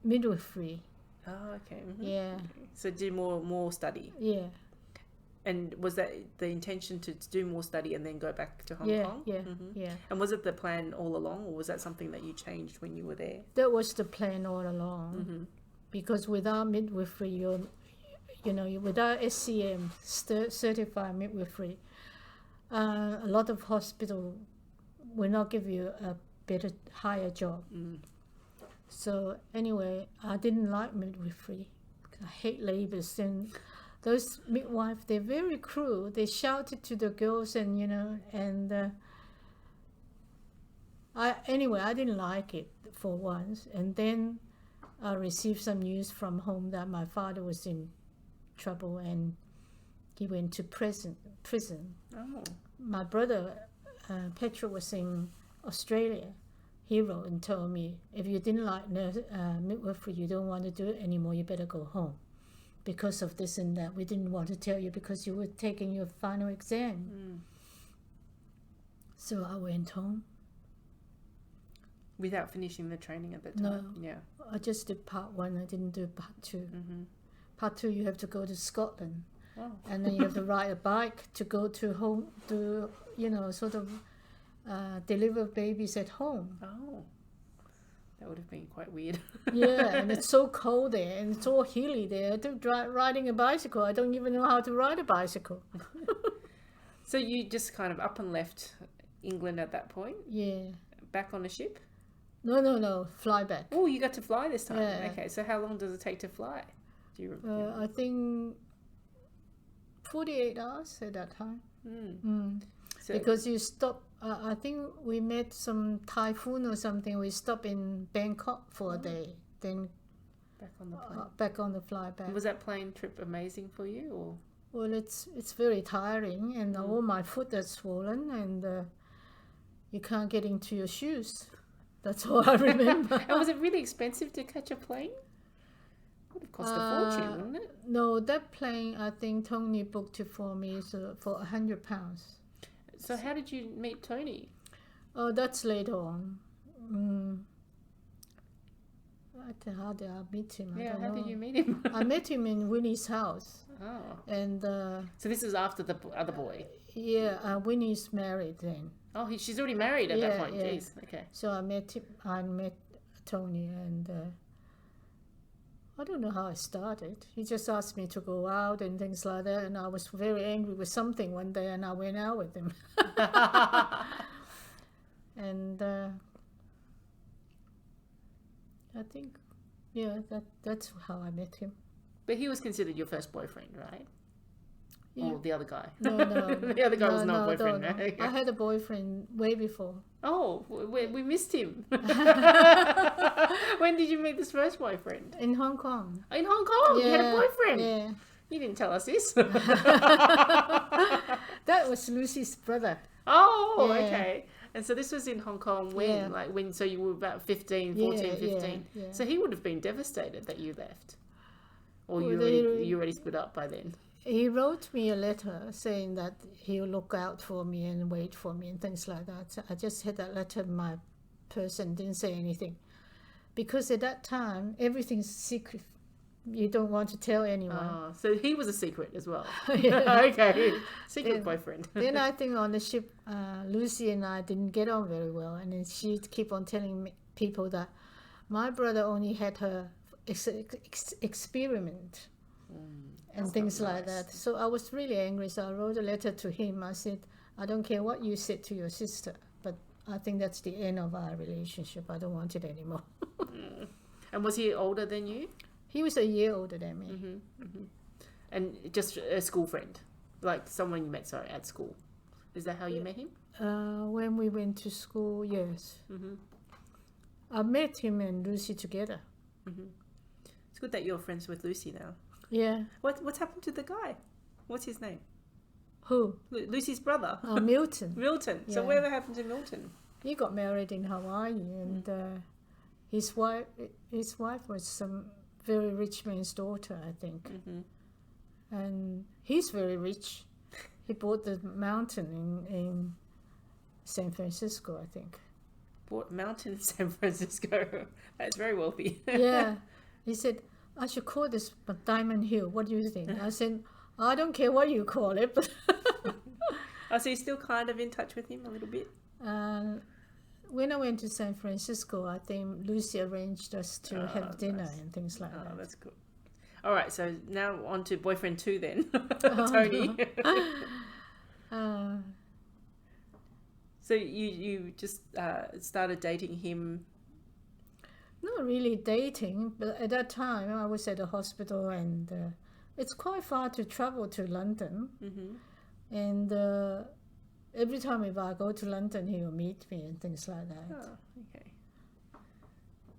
midwifery. Oh, okay. Mm-hmm. Yeah. So do more study. Yeah. And was that the intention to do more study and then go back to Hong Kong? Yeah, Mm-hmm. yeah. And was it the plan all along, or was that something that you changed when you were there? That was the plan all along. Mm-hmm. Because without midwifery, without SCM, certified midwifery, a lot of hospitals will not give you a better, higher job. Mm. So anyway, I didn't like midwifery. I hate labours, and those midwives, they're very cruel. They shouted to the girls, and I didn't like it for once. And then I received some news from home that my father was in trouble and he went to prison. Oh. My brother, Petra, was in Australia. He wrote and told me, if you didn't like midwifery, you don't want to do it anymore, you better go home. Because of this and that. We didn't want to tell you because you were taking your final exam. Mm. So I went home. Without finishing the training at that time? No. Yeah. I just did part 1. I didn't do part 2. Mm-hmm. Part 2, you have to go to Scotland. Oh. And then you have to ride a bike to go to home, to, deliver babies at home. Oh. That would have been quite weird. Yeah, and it's so cold there, and it's all hilly there. Riding a bicycle, I don't even know how to ride a bicycle. So you just kind of up and left England at that point? Yeah. Back on a ship? No, fly back. Oh, you got to fly this time. Yeah. Okay, so how long does it take to fly? Do you remember? I think 48 hours at that time. So, Because you stop, I think we met some typhoon or something. We stopped in Bangkok for a day, then back on the plane. back on the fly back. Was that plane trip amazing for you? Or? Well, it's very tiring, and all my foot is swollen, and you can't get into your shoes. That's all I remember. And was it really expensive to catch a plane? It would have cost a fortune, wouldn't it? No, that plane, I think Tony booked it for me for £100. So how did you meet Tony? Oh, that's later on. How did I meet him? I don't how know. did you meet him? I met him in Winnie's house. Oh. And So this is after the other boy? yeah, Winnie's married then. Oh, she's already married at that point. Yeah. Jeez. Okay. So I met Tony, and I don't know how I started. He just asked me to go out and things like that, and I was very angry with something one day, and I went out with him. And I think, that's how I met him. But he was considered your first boyfriend, right? Yeah. Or the other guy? No. The other guy was not a boyfriend, no. right? I had a boyfriend way before. Oh, we missed him. When did you meet this first boyfriend? In Hong Kong. In Hong Kong? You had a boyfriend? Yeah. You didn't tell us this. That was Lucy's brother. Oh, Yeah. okay. And so this was in Hong Kong when? Yeah. Like when? So you were about 15, 14, 15. Yeah. So he would have been devastated that you left. Or Well, you already split up by then. He wrote me a letter saying that he'll look out for me and wait for me and things like that. So I just had that letter in my person, didn't say anything. Because at that time, everything's secret. You don't want to tell anyone. Oh, so he was a secret as well. Yeah. Okay. Secret Yeah. boyfriend. Then I think on the ship, Lucy and I didn't get on very well. And then she'd keep on telling people that my brother only had her experiment. And That's things not like nice. that. So I was really angry. So I wrote a letter to him. I said, I don't care what you said to your sister, but I think that's the end of our relationship. I don't want it anymore. And was he older than you? He was a year older than me. And just a school friend? Like someone you met, at school? Is that how you met him? When we went to school, yes. I met him and Lucy together. It's good that you're friends with Lucy now. Yeah. What's happened to the guy? What's his name? Who? Lucy's brother. Milton. Milton. So Yeah. whatever happened to Milton? He got married in Hawaii, and his wife was some very rich man's daughter, I think. And he's very rich. He bought the mountain in San Francisco, I think. Bought mountain in San Francisco. That's very wealthy. Yeah. He said, I should call this Diamond Hill. What do you think? I said, I don't care what you call it, but Oh, so you're still kind of in touch with him a little bit? when I went to San Francisco, I think Lucy arranged us to have dinner and things like Oh, that. that's cool. All right, so now on to boyfriend 2 then, Tony. So you just started dating him. Not really dating, but at that time I was at the hospital, and it's quite far to travel to London. And every time if I go to London, he will meet me and things like that. Oh, okay.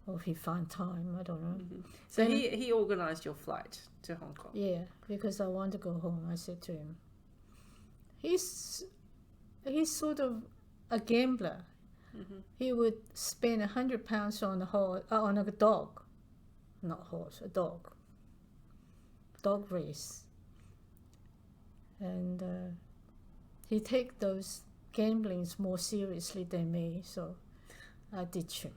Or if he find time, I don't know. So Then- he organised your flight to Hong Kong. Yeah, because I want to go home. I said to him, he's sort of a gambler. He would spend £100 on a dog, not horse, a dog race, and he take those gamblings more seriously than me. So I ditched him.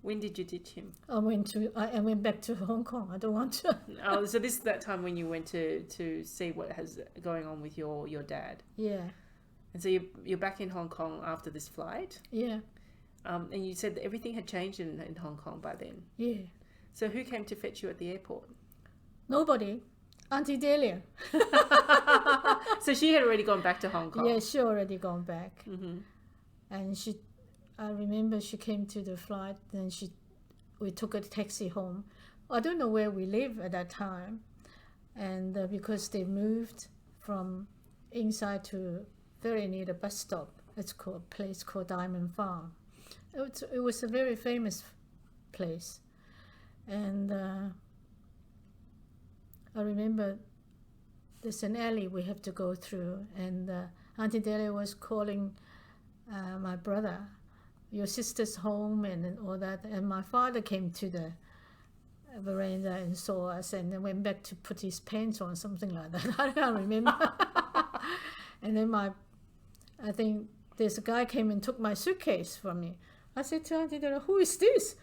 When did you ditch him? I went back to Hong Kong. I don't want to. Oh, so this is that time when you went to see what has going on with your dad. Yeah, And so you're back in Hong Kong after this flight. yeah, And you said that everything had changed in Hong Kong by then. yeah. So who came to fetch you at the airport? Nobody. Auntie Delia. So she had already gone back to Hong Kong. Yeah, she already gone back. And I remember she came to the flight, then we took a taxi home. I don't know where we live at that time, and because they moved from inside to very near the bus stop. It's called a place called Diamond Farm. It was a very famous place, and I remember there's an alley we have to go through, and Auntie Delia was calling my brother, your sister's home, and all that. And my father came to the veranda and saw us, and then went back to put his pants on, something like that. I don't remember. And then I think this guy came and took my suitcase from me. I said to Auntie Delia, who is this?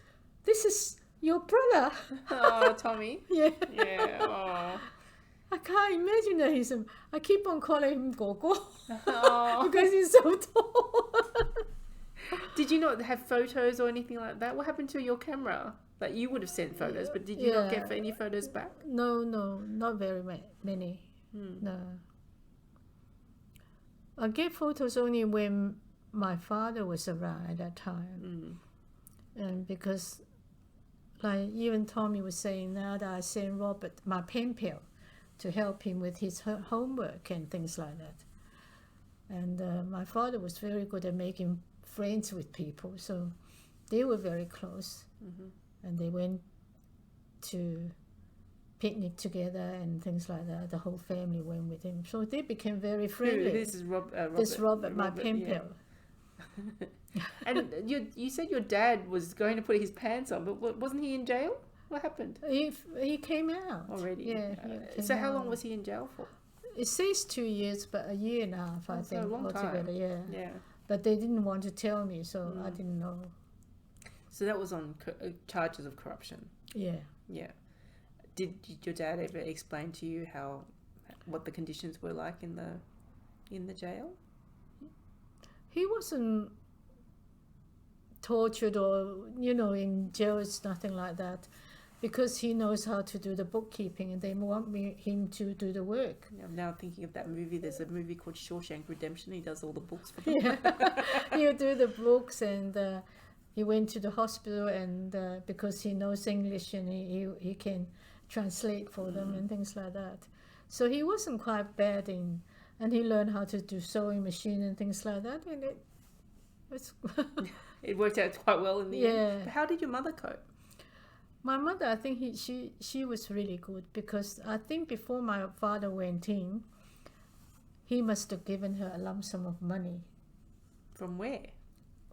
This is your brother. Oh, Tommy. Yeah. Yeah. Oh. I can't imagine that I keep on calling him Gogo Oh. because he's so tall. Did you not have photos or anything like that? What happened to your camera? Like you would have sent photos, but did you not get any photos back? No, not very many. No. I get photos only when my father was around at that time. And because, like even Tommy was saying now that I sent Robert my pen pal to help him with his homework and things like that. And my father was very good at making friends with people, so they were very close. And they went to picnic together and things like that. The whole family went with him, so they became very friendly. This is Robert. This Robert, my pen pal. And you said your dad was going to put his pants on, but wasn't he in jail? What happened? He came out already. Yeah. So how long was he in jail for? It says 2 years, but a year and a half, I think, a long altogether. time. Yeah. But they didn't want to tell me, so I didn't know. So that was on charges of corruption. Yeah. Yeah. Did your dad ever explain to you what the conditions were like in the jail? He wasn't tortured or, in jail. It's nothing like that, because he knows how to do the bookkeeping, and they want him to do the work. I'm now thinking of that movie. There's a movie called Shawshank Redemption. He does all the books for them. Yeah. He'll do the books, and he went to the hospital, and because he knows English, and he can translate for them and things like that. So he wasn't quite bad and he learned how to do sewing machine and things like that, and it worked out quite well in the end. But how did your mother cope? My mother, I think she was really good, because I think before my father went in, he must have given her a lump sum of money. From where?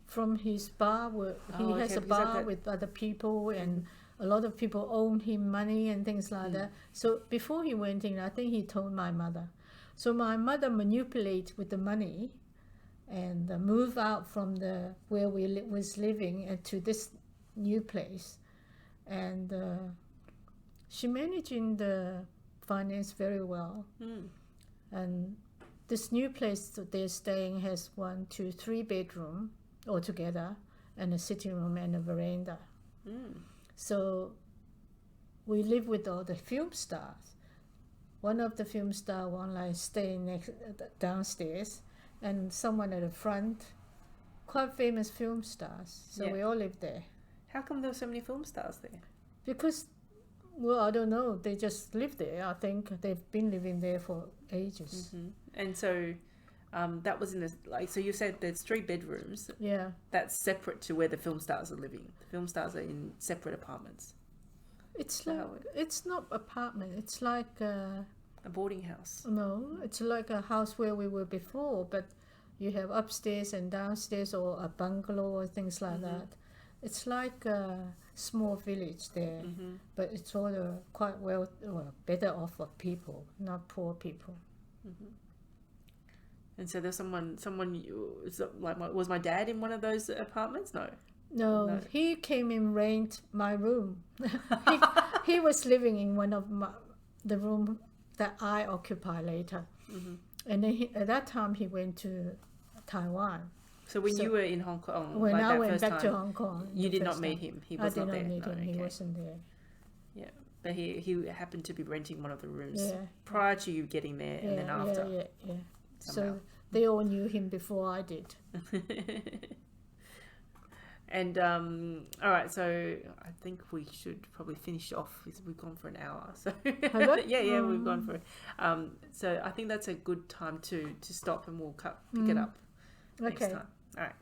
From his bar. He has a bar with other people, and a lot of people own him money and things like that. So before he went in, I think he told my mother. So my mother manipulated with the money and moved out from where we was living to this new place. And she managing the finance very well. And this new place that they're staying has 1, 2, 3 bedroom altogether, and a sitting room and a veranda. So we live with all the film stars. One of the film stars staying downstairs, and someone at the front, quite famous film stars. So we all live there. How come there were so many film stars there? Because, well, I don't know. They just live there. I think they've been living there for ages. And so that was so you said there's 3 bedrooms. Yeah. That's separate to where the film stars are living. The film stars are in separate apartments. It's like, it's not apartment. It's like a boarding house. No, it's like a house where we were before, but you have upstairs and downstairs, or a bungalow or things like that. It's like a small village there, but it's all quite better off of people, not poor people. And so there's someone was my dad in one of those apartments? No, he came and rent my room. he was living in one of the room that I occupy later. And then at that time he went to Taiwan. So when you were in Hong Kong, when I went back to Hong Kong, you did not meet him. He was not there. I did not meet him. He wasn't there. Yeah, but he happened to be renting one of the rooms prior to you getting there, and then after. Yeah. So they all knew him before I did. And all right, so I think we should probably finish off. We've gone for an hour, so we've gone for. So I think that's a good time to stop, and we'll pick it up next time. All right.